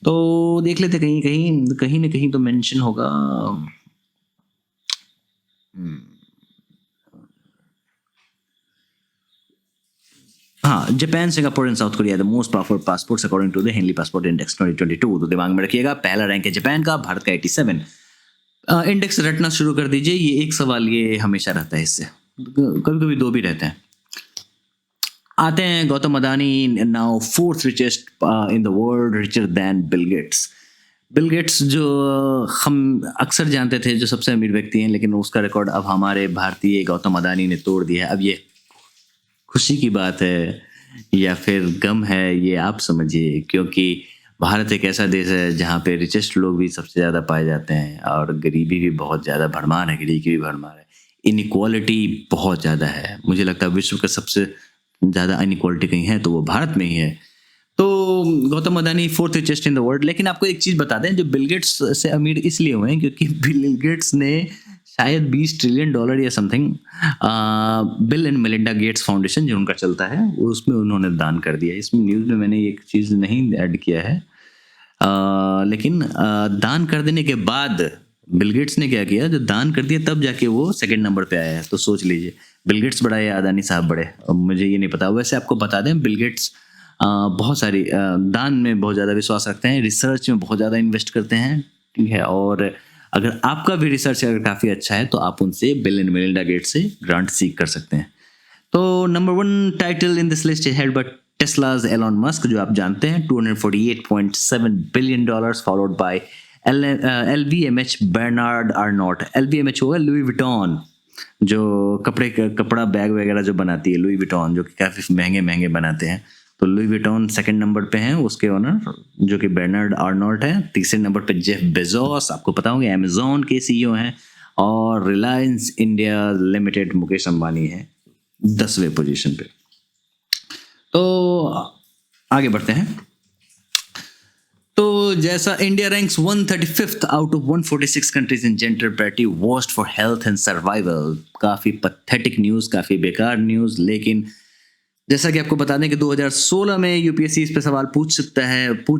तो देख लेते कहीं न कहीं तो मेंशन होगा। हुँ। हाँ, Japan, Singapore and South Korea the most powerful passports according to the Henley passport index 2022। तो दिमाग में रखिएगा, पहला रैंक है जापान का, भारत का 87। इंडेक्स रटना शुरू कर दीजिए। ये एक सवाल ये हमेशा रहता है इससे, कभी-कभी 2 भी रहते हैं। आते हैं Gautam Adani, now fourth richest in the world, richer than Bill Gates. Bill Gates जो हम अक्सर जानते थे जो सबसे अमीर व्यक्ति हैं, लेकिन उसका रिकॉर्ड अब हमारे भारतीय गौतम अदानी ने तोड़ दिया है। अब ये खुशी की बात है या फिर गम है, ये आप समझिए, क्योंकि भारत एक ऐसा देश है जहाँ पे रिचेस्ट लोग भी सबसे ज़्यादा पाए जाते हैं और गरीबी भी बहुत ज़्यादा भरमार है, गरीबी की भी भरमार है, इनइक्वालिटी बहुत ज़्यादा है। मुझे लगता है विश्व का सबसे ज़्यादा इनइक्वालिटी कहीं है तो वो भारत में ही है। तो Gautam Adani fourth richest in the world. लेकिन आपको एक चीज़ बता दें, जो बिल गेट्स से अमीर इसलिए हुए हैं क्योंकि बिल गेट्स ने शायद $20 ट्रिलियन या something bill and Melinda gets foundation जो उनका चलता है उसमें उन्होंने दान कर दिया। इसमें न्यूज़ में मैंने एक चीज़ नहीं ऐड किया है, लेकिन दान कर देने के बाद बिल गेट्स ने क्या किया, जो दान कर दिया तब जाके वो सेकंड नंबर पे आया है। तो सोच लीजिए, बिल गेट्स बड़ा या अदानी साहब बड़े, मुझे ये नहीं पता। वैसे आपको बता दें, बिल गेट्स बहुत सारी दान में बहुत ज़्यादा विश्वास रखते हैं, रिसर्च में बहुत ज़्यादा इन्वेस्ट करते हैं, ठीक है। और अगर आपका भी रिसर्च अगर काफ़ी अच्छा है तो आप उनसे बिल एंड मेलिंडा गेट्स से ग्रांट सीख कर सकते हैं। तो number 1 title in this list is held by Tesla's Elon Musk, जो आप जानते हैं, $248.7 billion, followed by LVMH Bernard Arnault. LVMH होगा लुई विटॉन, जो कपड़ा बैग वगैरह जो बनाती है, लुई विटॉन, जो कि काफ़ी महंगे बनाते हैं। तो लुई विटॉन सेकंड नंबर पे हैं, उसके ओनर जो कि बर्नार्ड आर्नोल्ट हैं। तीसरे नंबर पे जेफ बेजोस, आपको पता होगा अमेजोन के CEO हैं। और रिलायंस इंडिया लिमिटेड मुकेश अंबानी है 10वें पोजीशन पे। तो आगे बढ़ते हैं। तो जैसा India ranks 135th out of 146 countries in gender parity, worst for health and survival. काफ़ी पथेटिक न्यूज़, काफ़ी बेकार न्यूज़। लेकिन जैसा कि आपको बता दें कि 2016 में यूपीएससी इस पे सवाल पूछ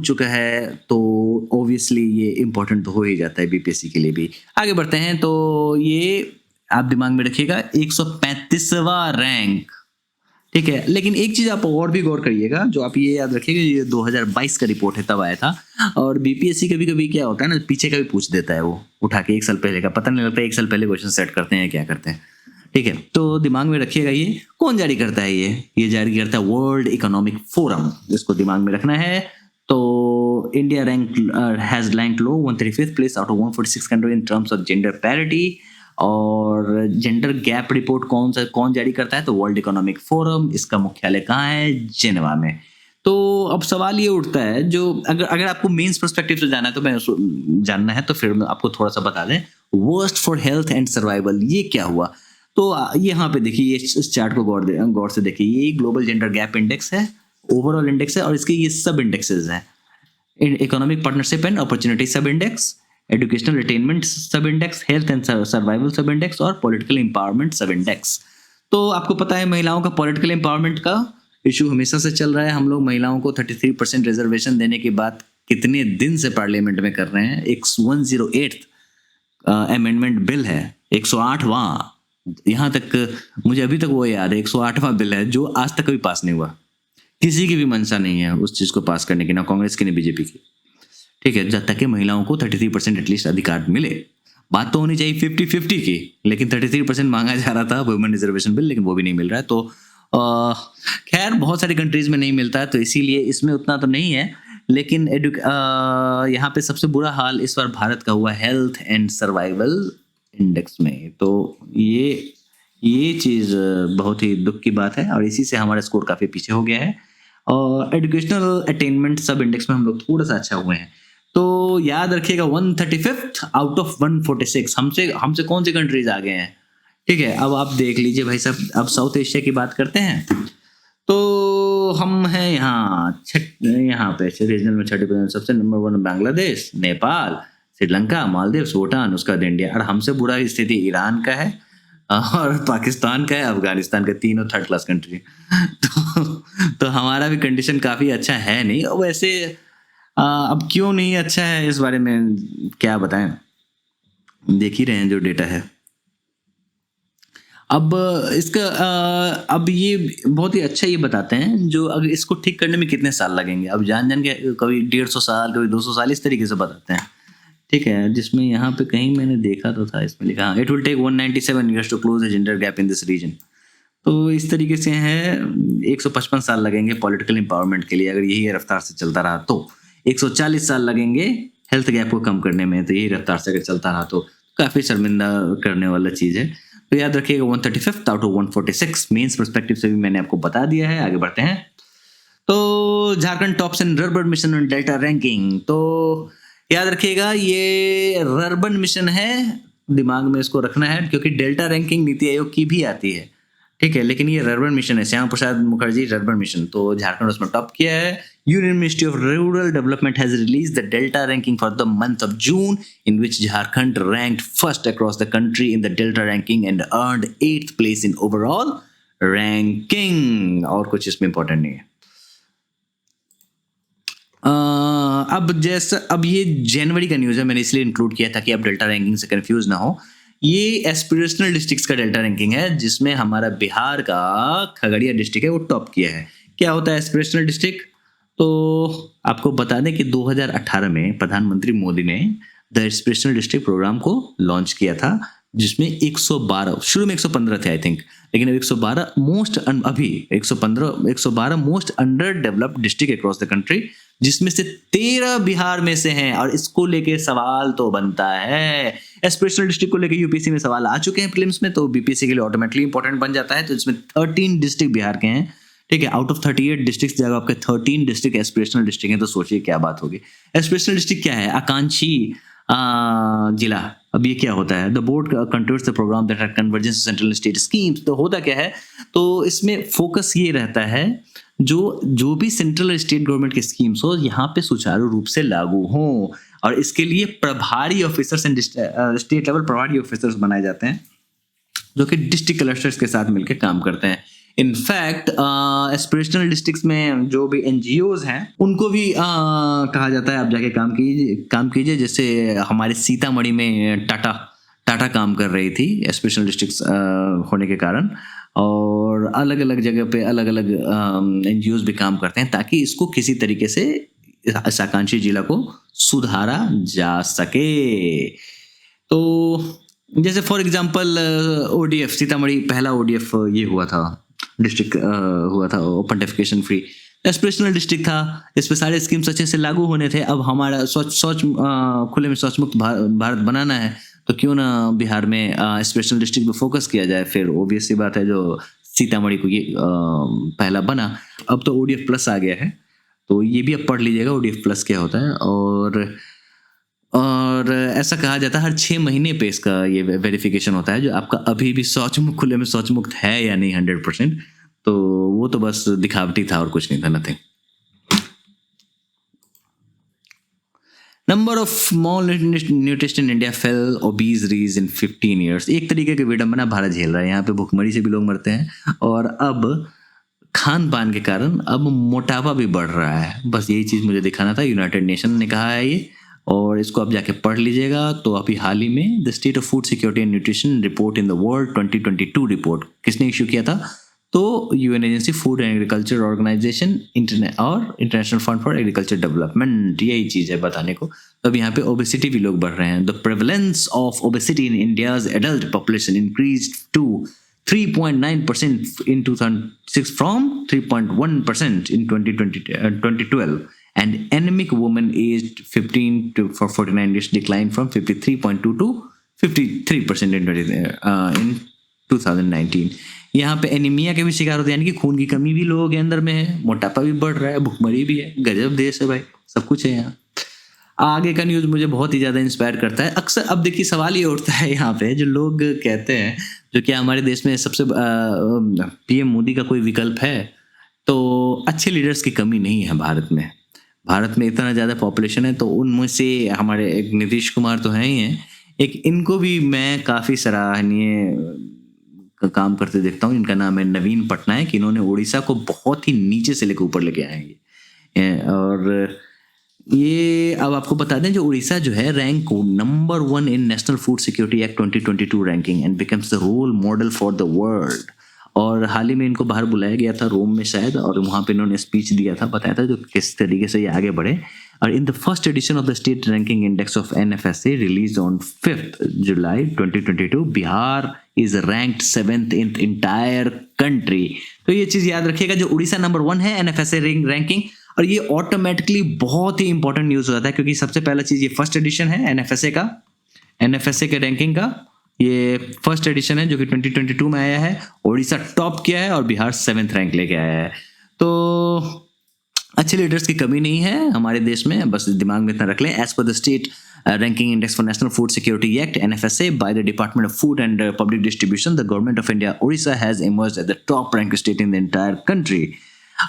चुका है, तो ऑब्वियसली ये इंपॉर्टेंट तो हो ही जाता है बीपीएससी के लिए भी। आगे बढ़ते हैं। तो ये आप दिमाग में रखिएगा, 135वां रैंक, ठीक है। लेकिन एक चीज़ आप और भी गौर करिएगा, जो आप ये याद रखिएगा, ये 2022 का रिपोर्ट है, तब आया था। और बीपीएससी कभी कभी क्या होता है ना, पीछे का भी पूछ देता है, वो उठा के 1 साल पहले का, पता नहीं लगता 1 साल पहले क्वेश्चन सेट करते हैं क्या करते हैं, ठीक है। तो दिमाग में रखिएगा, ये कौन जारी करता है, ये जारी करता है वर्ल्ड इकोनॉमिक फोरम, इसको दिमाग में रखना है। तो India has ranked low 135th place out of 146 country in terms of gender parity. और जेंडर गैप रिपोर्ट कौन जारी करता है, तो वर्ल्ड इकोनॉमिक फोरम। इसका मुख्यालय कहाँ है, जेनेवा में। तो अब सवाल ये उठता है, जो अगर आपको मेंस पर्सपेक्टिव से जाना है, तो मैं जानना है तो फिर मैं आपको थोड़ा सा बता दें, worst for health and survival ये क्या हुआ। तो यहाँ पे देखिए, इस चार्ट को गौर से देखिए, ये ग्लोबल जेंडर गैप इंडेक्स है, ओवरऑल इंडेक्स है, और इसके ये सब इंडेक्सेस हैं, इकोनॉमिक पार्टनरशिप एंड अपॉर्चुनिटी सब इंडेक्स, एजुकेशनल अटेनमेंट सब इंडेक्स, हेल्थ एंड सर्वाइवल सब इंडेक्स, और पॉलिटिकल एम्पावरमेंट सब इंडेक्स। तो आपको पता है महिलाओं का पॉलिटिकल एम्पावरमेंट का इशू हमेशा से चल रहा है। हम लोग महिलाओं को 33% रिजर्वेशन देने की बात कितने दिन से पार्लियामेंट में कर रहे हैं। 108th अमेंडमेंट बिल है, 108वां, यहाँ तक मुझे अभी तक वो याद है, 108वां बिल है, जो आज तक कभी पास नहीं हुआ। किसी की भी मंशा नहीं है उस चीज़ को पास करने की, ना कांग्रेस की ना बीजेपी की, ठीक है, जब तक कि महिलाओं को 33% एटलीस्ट अधिकार मिले। बात तो होनी चाहिए 50-50 की, लेकिन 33% मांगा जा रहा था वुमेन रिजर्वेशन बिल, लेकिन वो भी नहीं मिल रहा है। तो खैर बहुत सारी कंट्रीज में नहीं मिलता है, तो इसीलिए इसमें उतना तो नहीं है। लेकिन यहाँ पे सबसे बुरा हाल इस बार भारत का हुआ हेल्थ एंड सर्वाइवल इंडेक्स में। तो ये चीज़ बहुत ही दुख की बात है, और इसी से हमारा स्कोर काफ़ी पीछे हो गया है। और एजुकेशनल अटेनमेंट सब इंडेक्स में हम लोग थोड़ा सा अच्छा हुए हैं। तो याद रखिएगा, 135th आउट ऑफ 146, हमसे कौन सी कंट्रीज आ गए हैं, ठीक है, अब आप देख लीजिए भाई साहब, अब साउथ एशिया की बात करते हैं। तो हम हैं यहाँ पे रीजनल में छठे पोजीशन, सबसे नंबर 1 बांग्लादेश, नेपाल, श्रीलंका, मालदीव्स, भूटान, उसका बाद इंडिया। और हमसे बुरा स्थिति ईरान का है और पाकिस्तान का है, अफगानिस्तान का, तीनों थर्ड क्लास कंट्री। तो हमारा भी कंडीशन काफी अच्छा है नहीं। और वैसे अब क्यों नहीं अच्छा है इस बारे में क्या बताएं, देख ही रहे हैं जो डेटा है। अब इसका अब ये बहुत ही अच्छा ये बताते हैं जो अगर इसको ठीक करने में कितने साल लगेंगे। अब जान के कभी 150 साल, कभी 200 साल, इस तरीके से बताते हैं। ठीक है, जिसमें यहाँ पे कहीं मैंने देखा तो था, इसमें लिखा it will take 197 years to close the gender gap in this region. तो इस तरीके से है 155 साल लगेंगे पॉलिटिकल एम्पावरमेंट के लिए, अगर यही रफ्तार से चलता रहा तो 140 साल लगेंगे हेल्थ गैप को कम करने में, तो यही रफ्तार से अगर चलता रहा तो काफ़ी शर्मिंदा करने वाला चीज़ है। तो याद रखिएगा 135 आउट ऑफ 146 मेंस पर्सपेक्टिव से भी मैंने आपको बता दिया है। आगे बढ़ते हैं। तो Jharkhand tops in rurban mission on delta ranking. तो याद रखिएगा ये रर्बन मिशन है, दिमाग में इसको रखना है, क्योंकि डेल्टा रैंकिंग नीति आयोग की भी आती है। ठीक है, लेकिन ये रर्बन मिशन है, श्याम प्रसाद मुखर्जी रर्बन मिशन, तो झारखंड उसमें टॉप किया है। Union ministry of rural development has release the delta ranking for the month of June, in which Jharkhand ranked first across the country in the delta ranking and earned 8th place in overall ranking. और कुछ इसमें important नहीं है। अब ये जनवरी का news है, मैंने इसलिए इंक्लूड किया था कि आप डेल्टा रैंकिंग से कंफ्यूज ना हो। ये एस्पिरेशनल डिस्ट्रिक्ट्स का डेल्टा रैंकिंग है, जिसमें हमारा बिहार का खगड़िया डिस्ट्रिक्ट है वो टॉप किया है। क्या होता है एस्पिरेशनल डिस्ट्रिक्ट? तो आपको बता दें कि 2018 में प्रधानमंत्री मोदी ने द एस्पिरेशनल डिस्ट्रिक्ट प्रोग्राम को लॉन्च किया था, जिसमें 112, शुरू में 115 थे आई थिंक, लेकिन अब 112 most under developed district across the country, जिसमें से 13 बिहार में से हैं। और इसको लेके सवाल तो बनता है, एस्पिरेशनल डिस्ट्रिक्ट को लेके यूपीएससी में सवाल आ चुके हैं प्रीलिम्स में, तो बीपीएससी के लिए ऑटोमेटिकली इंपॉर्टेंट बन जाता है। तो इसमें 13 डिस्ट्रिक्ट बिहार के हैं। ठीक है, आउट ऑफ 38 डिस्ट्रिक्ट जगह आपके 13 डिस्ट्रिक्ट एस्पिरेशनल डिस्ट्रिक्ट हैं, तो सोचिए क्या बात होगी। एस्पिरेशनल डिस्ट्रिक्ट क्या है? आकांक्षी जिला। अब ये क्या होता है? The board controls the programme that are convergence central state schemes. तो होता क्या है, तो इसमें फोकस ये रहता है जो भी सेंट्रल स्टेट गवर्नमेंट की स्कीम्स हो यहाँ पे सुचारू रूप से लागू हो, और इसके लिए प्रभारी ऑफिसर्स एंड स्टेट लेवल प्रभारी ऑफिसर्स बनाए जाते हैं, जो कि डिस्ट्रिक्ट कलेक्टर्स के साथ मिलकर काम करते हैं। इनफैक्ट एस्पिरेशनल डिस्ट्रिक्ट्स में जो भी एनजीओज हैं उनको भी कहा जाता है आप जाके काम कीजिए। जैसे हमारे सीतामढ़ी में टाटा काम कर रही थी एस्पिरेशनल डिस्ट्रिक्ट्स होने के कारण, और अलग अलग जगह पे अलग अलग एनजीओज भी काम करते हैं, ताकि इसको किसी तरीके से इस आकांक्षी जिला को सुधारा जा सके। तो जैसे फॉर एग्जांपल ओडीएफ, सीतामढ़ी पहला ओडीएफ ये हुआ था, डिस्ट्रिक्ट हुआ था open defecation free, aspirational district था। इस पे सारे स्कीम्स अच्छे से लागू होने थे। अब हमारा शौच खुले में शौच मुक्त भारत बनाना है, तो क्यों ना बिहार में एस्पिरेशनल डिस्ट्रिक्ट पे फोकस किया जाए। फिर ऑब्वियस सी बात है जो सीतामढ़ी को ये पहला बना। अब तो ओडीएफ प्लस आ गया है, तो ये भी अब पढ़ लीजिएगा ओडीएफ प्लस क्या होता है। और ऐसा कहा जाता है हर 6 महीने पे इसका ये वेरिफिकेशन होता है, जो आपका अभी भी खुले में शौच मुक्त है या नहीं 100%। तो वो तो बस दिखावटी था और कुछ नहीं था, nothing. Number of small nutrition in India fell obese rise इन 15 years। एक तरीके की विडंबना भारत झेल रहा है। यहाँ पे भुखमरी से भी लोग मरते हैं, और अब खान पान के कारण अब मोटापा भी बढ़ रहा है। बस यही चीज़ मुझे दिखाना था। यूनाइटेड नेशन ने कहा है ये, और इसको आप जाके पढ़ लीजिएगा। तो अभी हाल ही में the state of food security and nutrition report in the world 2022 report किसने इशू किया था? तो UN agency food and agriculture organisation और international fund for agriculture development, यही चीज़ है बताने को। तो अब यहाँ पे ओबेसिटी भी लोग बढ़ रहे हैं। The prevalence of obesity in India's adult population increased to 3.9% in 2006 from 3.1% in 2012, and anemic women aged 15 to 49 years declined from 53.2 to 53% in 2019। यहाँ पे एनीमिया के भी शिकार होते हैं, यानी कि खून की कमी भी लोगों के अंदर में है, मोटापा भी बढ़ रहा है, भुखमरी भी है। गजब देश है भाई, सब कुछ है यहाँ। आगे का न्यूज़ मुझे बहुत ही ज़्यादा इंस्पायर करता है। अक्सर अब देखिए सवाल ये उठता है यहाँ पे, जो लोग कहते हैं जो कि हमारे देश में सबसे पीएम मोदी का कोई विकल्प है, तो अच्छे लीडर्स की कमी नहीं है भारत में। भारत में इतना ज़्यादा पॉपुलेशन है, तो उनमें से हमारे एक नीतीश कुमार तो हैं ही हैं, एक इनको भी मैं काफ़ी सराहनीय काम करते देखता हूँ। इनका नाम है नवीन पटनायक। इन्होंने उड़ीसा को बहुत ही नीचे से लेकर ऊपर लेके आए हैं और ये अब आपको बता दें, जो उड़ीसा जो है rank number 1 in national food security act 2022 ranking and becomes the role model for the world. और हाल ही में इनको बाहर बुलाया गया था रोम में शायद, और वहाँ पे इन्होंने स्पीच दिया था, बताया था जो किस तरीके से ये आगे बढ़े। और in the first edition of the state ranking index of NFSA release on 5 July 2022, Bihar is ranked 7th in entire country. तो ये चीज़ याद रखिएगा, जो उड़ीसा नंबर 1 है NFSA रैंकिंग, और ये ऑटोमेटिकली बहुत ही इंपॉर्टेंट न्यूज़ हो जाता है, क्योंकि सबसे पहला चीज़ ये फर्स्ट एडिशन है NFSA के रैंकिंग का। ये फर्स्ट एडिशन है जो कि 2022 में आया है। उड़ीसा टॉप किया है और बिहार 7th रैंक लेके आया है। तो अच्छे लीडर्स की कमी नहीं है हमारे देश में, बस दिमाग में इतना रख लें। As per the state ranking index for national food security act NFSA by the department of food and public distribution, the government of India Odisha has emerged at the top rank state in the entire country.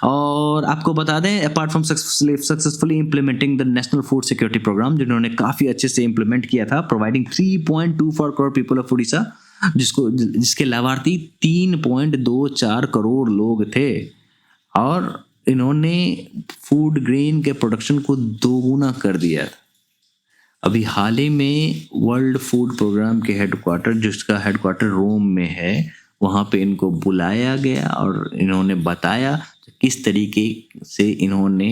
और आपको बता दें, apart from successfully implementing the national food security programme, जिन्होंने काफ़ी अच्छे से implement किया था, providing 3.24 crore people of Odisha, जिसके लाभार्थी 3.24 करोड़ लोग थे। और इन्होंने फूड ग्रेन के प्रोडक्शन को दोगुना कर दिया। अभी हाल ही में वर्ल्ड फूड प्रोग्राम के हेडक्वार्टर, जिसका हेडक्वार्टर रोम में है, वहाँ पे इनको बुलाया गया और इन्होंने बताया किस तरीके से इन्होंने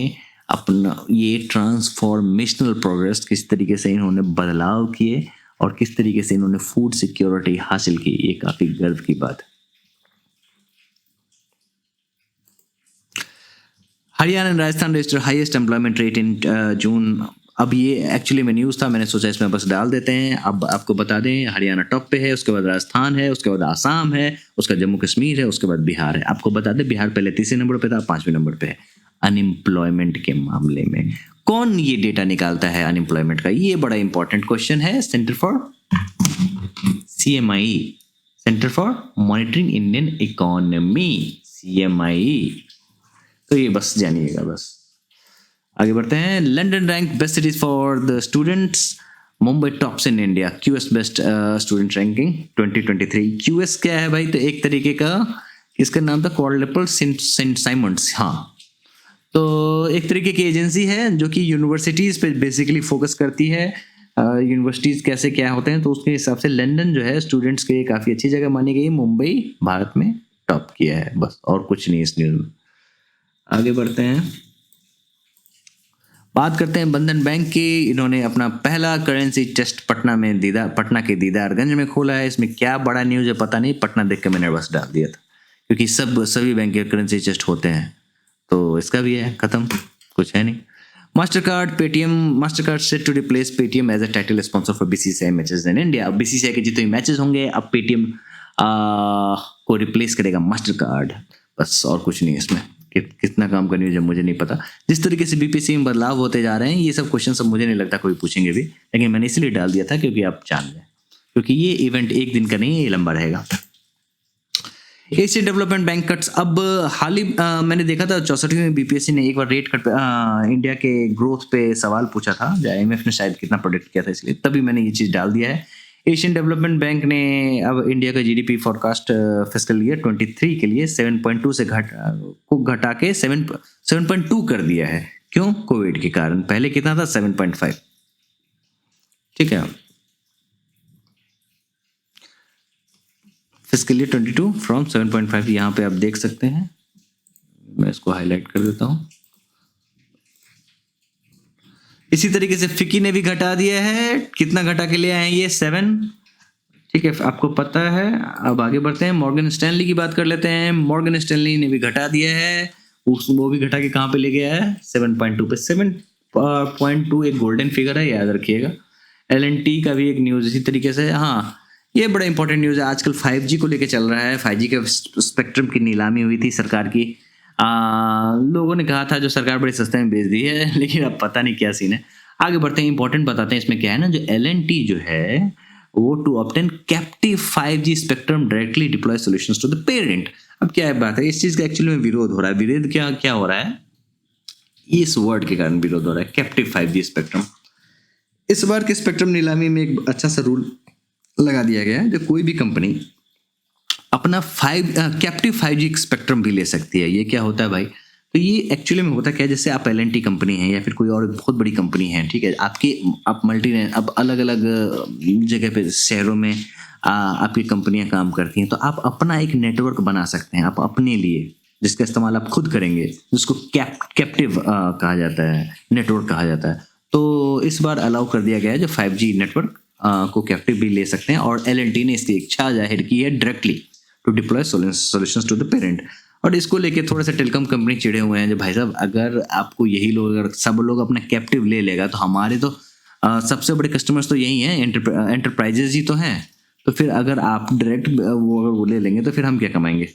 अपना ये ट्रांसफॉर्मेशनल प्रोग्रेस, किस तरीके से इन्होंने बदलाव किए और किस तरीके से इन्होंने फूड सिक्योरिटी हासिल की। ये काफ़ी गर्व की बात है। Haryana and Rajasthan register highest employment rate in June. अब ये एक्चुअली में न्यूज़ था, मैंने सोचा इसमें बस डाल देते हैं। अब आपको बता दें, हरियाणा टॉप पे है, उसके बाद राजस्थान है, उसके बाद आसाम है, उसका जम्मू कश्मीर है, उसके बाद बिहार है। आपको बता दें, बिहार पहले 3रे नंबर पे था, 5वें नंबर पे है अनएम्प्लॉयमेंट के मामले में। कौन ये डेटा निकालता है अनएम्प्लॉयमेंट का? ये बड़ा इंपॉर्टेंट क्वेश्चन है। Centre for CMI, centre for monitoring Indian economy, CMI। तो ये बस जानिएगा। बस आगे बढ़ते हैं। London rank best cities for the students, Mumbai tops in India, QS best student ranking 2023। QS क्या है भाई? तो एक तरीके का, इसका नाम था क्वाड्रुपल सेंट साइमंड्स। हाँ, तो एक तरीके की एजेंसी है जो कि यूनिवर्सिटीज़ पे बेसिकली फोकस करती है। यूनिवर्सिटीज़ कैसे क्या होते हैं, तो उसके हिसाब से लंदन जो है स्टूडेंट्स के लिए काफ़ी अच्छी जगह मानी गई। मुंबई भारत में टॉप किया है, बस और कुछ नहीं इस न्यूज़ में। आगे बढ़ते हैं, बात करते हैं बंधन बैंक की। इन्होंने अपना पहला करेंसी टेस्ट पटना के दीदारगंज में खोला है। इसमें क्या बड़ा न्यूज़ है पता नहीं, पटना देख के मैंने बस डाल दिया था, क्योंकि सभी बैंक के करेंसी टेस्ट होते हैं, तो इसका भी है खत्म, कुछ है नहीं। Mastercard set to replace Paytm as a title sponsor for BCCI matches in India. अब BCCI के जितने मैचेस होंगे अब पेटीएम को रिप्लेस करेगा मास्टरकार्ड, बस और कुछ नहीं इसमें। कितना काम का न्यूज़ है मुझे नहीं पता। जिस तरीके से BPSC में बदलाव होते जा रहे हैं, ये सब क्वेश्चन सब मुझे नहीं लगता कोई पूछेंगे भी, लेकिन मैंने इसलिए डाल दिया था क्योंकि आप जान लें, क्योंकि ये इवेंट एक दिन का नहीं है, ये लंबा रहेगा। Asian development bank cuts. अब हाल ही मैंने देखा था 64वीं में BPSC ने एक बार रेट कट पे इंडिया के ग्रोथ पे सवाल पूछा था, जो IMF ने शायद कितना प्रोडिक्ट किया था, इसलिए तभी मैंने ये चीज़ डाल दिया है। एशियन डेवलपमेंट बैंक ने अब इंडिया का GDP फॉरकास्ट फिस्कल ईयर 23 के लिए 7.2 से घटा के 7.2 कर दिया है। क्यों? कोविड के कारण। पहले कितना था? 7.5। ठीक है, फिस्कल ईयर 22 फ्रॉम 7.5, यहाँ पे आप देख सकते हैं। मैं इसको हाईलाइट कर देता हूँ। इसी तरीके से फिक्की ने भी घटा दिया है। कितना घटा के लिए आए ये? 7। ठीक है, आपको पता है। अब आगे बढ़ते हैं, मॉर्गन स्टैनली की बात कर लेते हैं। मॉर्गन स्टैनली ने भी घटा दिया है, वो भी घटा के कहाँ पे ले गया है? 7.2 पे। 7.2 एक गोल्डन फिगर है, याद रखिएगा। L&T का भी एक न्यूज़ इसी तरीके से। हाँ, ये बड़ा इंपॉर्टेंट न्यूज़ है। आजकल 5G को लेके चल रहा है। 5G के स्पेक्ट्रम की नीलामी हुई थी सरकार की। लोगों ने कहा था जो सरकार बड़े सस्ते में बेच दी है, लेकिन अब पता नहीं क्या सीन है। आगे बढ़ते हैं, इंपॉर्टेंट बताते हैं इसमें क्या है ना। जो L&T जो है वो to obtain captive 5G spectrum directly deploy solutions to the parent. अब क्या बात है, इस चीज का एक्चुअली में विरोध हो रहा है। विरोध क्या क्या हो रहा है, इस वर्ड के कारण विरोध हो रहा है, कैप्टिव 5G स्पेक्ट्रम। इस बार के स्पेक्ट्रम नीलामी में एक अच्छा सा रूल लगा दिया गया है, जो कोई भी कंपनी अपना कैप्टिव 5G स्पेक्ट्रम भी ले सकती है। ये क्या होता है भाई, तो ये एक्चुअली में होता क्या है, जैसे आप L&T कंपनी है या फिर कोई और बहुत बड़ी कंपनी है, ठीक है, आप अब अलग अलग जगह पे शहरों में आपकी कंपनियां काम करती हैं, तो आप अपना एक नेटवर्क बना सकते हैं आप अपने लिए, जिसका इस्तेमाल आप खुद करेंगे, जिसको कैप्टिव कहा जाता है, नेटवर्क कहा जाता है। तो इस बार अलाउ कर दिया गया है जो 5G नेटवर्क को कैप्टिव भी ले सकते हैं, और L&T ने इसकी इच्छा जाहिर की है directly to deploy solutions to the parent. और इसको लेके थोड़ा सा टेलीकॉम कंपनी चिड़े हुए हैं, जो भाई साहब अगर आपको यही लोग, अगर सब लोग अपना कैप्टिव ले लेगा तो हमारे तो सबसे बड़े कस्टमर्स तो यही हैं, एंटरप्राइजेज ही तो हैं, तो फिर अगर आप डायरेक्ट वो ले लेंगे तो फिर हम क्या कमाएंगे।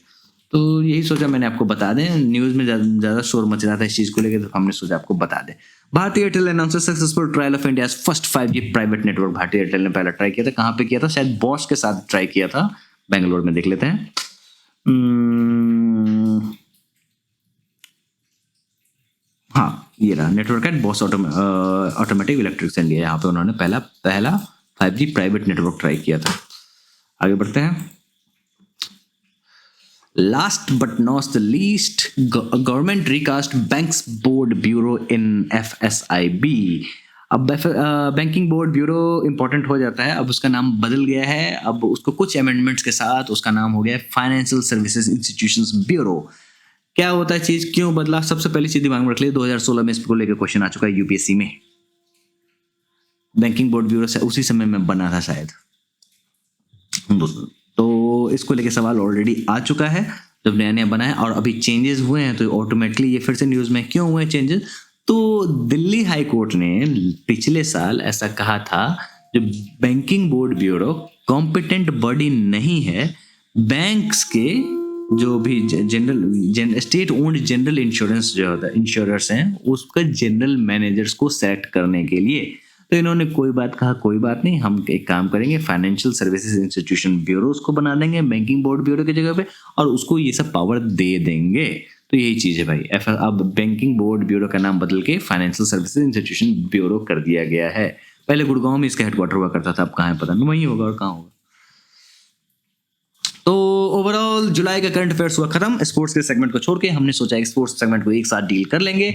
तो यही सोचा मैंने आपको बता दें, न्यूज़ में ज़्यादा शोर मच रहा था इस चीज़ को लेकर, तो हमने सोचा आपको बता दें। भारतीय Airtel announce successful trial of India's first 5G private network. भारतीय एयरटेल ने पहला ट्राई किया था, कहाँ पे किया था, शायद बॉश के साथ ट्राई किया था, बेंगलोर में। देख लेते हैं। हाँ, ये रहा network at Bosch automatic electrics India, यहाँ पे उन्होंने पहला 5G प्राइवेट नेटवर्क ट्राई किया था। आगे बढ़ते हैं। Last but not the least, government recast Banks Board Bureau in FSIB। अब बैंकिंग बोर्ड ब्यूरो इंपॉर्टेंट हो जाता है, अब उसका नाम बदल गया है, अब उसको कुछ अमेंडमेंट्स के साथ उसका नाम हो गया है फाइनेंशियल सर्विसेज इंस्टीट्यूशंस ब्यूरो। क्या होता है चीज, क्यों बदला, सबसे पहली चीज दिमाग में रख लिया, 2016 में इसको लेकर क्वेश्चन आ चुका है यूपीएससी में। बैंकिंग बोर्ड ब्यूरो से उसी समय में बना था शायद, तो इसको लेके सवाल ऑलरेडी आ चुका है जब नया नया बना है, और अभी चेंजेस हुए हैं तो ऑटोमेटिकली ये फिर से न्यूज में। क्यों हुए चेंजेस, तो दिल्ली हाई कोर्ट ने पिछले साल ऐसा कहा था, जो banking board bureau competent body नहीं है बैंक्स के जो भी general state owned general insurance जो होता है इंश्योरर्स हैं, उसका जनरल मैनेजर्स को सेलेक्ट करने के लिए। तो इन्होंने कोई बात कहा, कोई बात नहीं, हम एक काम करेंगे, फाइनेंशियल सर्विसेज इंस्टीट्यूशन ब्यूरो उसको बना देंगे बैंकिंग बोर्ड ब्यूरो की जगह पे, और उसको ये सब पावर दे देंगे। तो यही चीज़ है भाई, अब बैंकिंग बोर्ड ब्यूरो का नाम बदल के फाइनेंशियल सर्विसेज इंस्टीट्यूशन ब्यूरो कर दिया गया है। पहले गुड़गांव में इसका हेडक्वार्टर हुआ करता था, अब कहाँ है पता नहीं, वहीं होगा और कहाँ होगा। तो ओवरऑल जुलाई का करंट अफेयर्स हुआ खत्म, स्पोर्ट्स के सेगमेंट को छोड़ के। हमने सोचा है स्पोर्ट्स सेगमेंट को एक साथ डील कर लेंगे,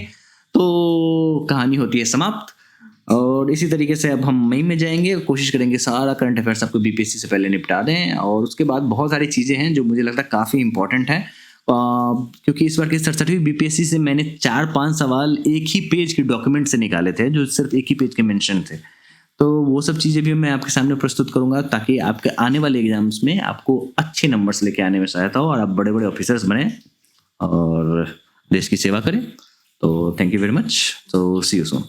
तो कहानी होती है समाप्त। और इसी तरीके से अब हम मई में जाएंगे, कोशिश करेंगे सारा करंट अफेयर्स आपको बीपीएससी से पहले निपटा दें, और उसके बाद बहुत सारी चीज़ें हैं जो मुझे लगता है काफ़ी इंपॉर्टेंट है, क्योंकि इस बार के 67वीं बीपीएससी से मैंने 4-5 सवाल एक ही पेज के डॉक्यूमेंट से निकाले थे, जो सिर्फ एक ही पेज के मेंशन थे। तो वो सब चीज़ें भी मैं आपके सामने प्रस्तुत करूंगा, ताकि आपके आने वाले एग्जाम्स में आपको अच्छे नंबर्स लेके आने में सहायता हो, और आप बड़े बड़े ऑफिसर्स बने और देश की सेवा करें। तो थैंक यू वेरी मच, तो सी यू सून।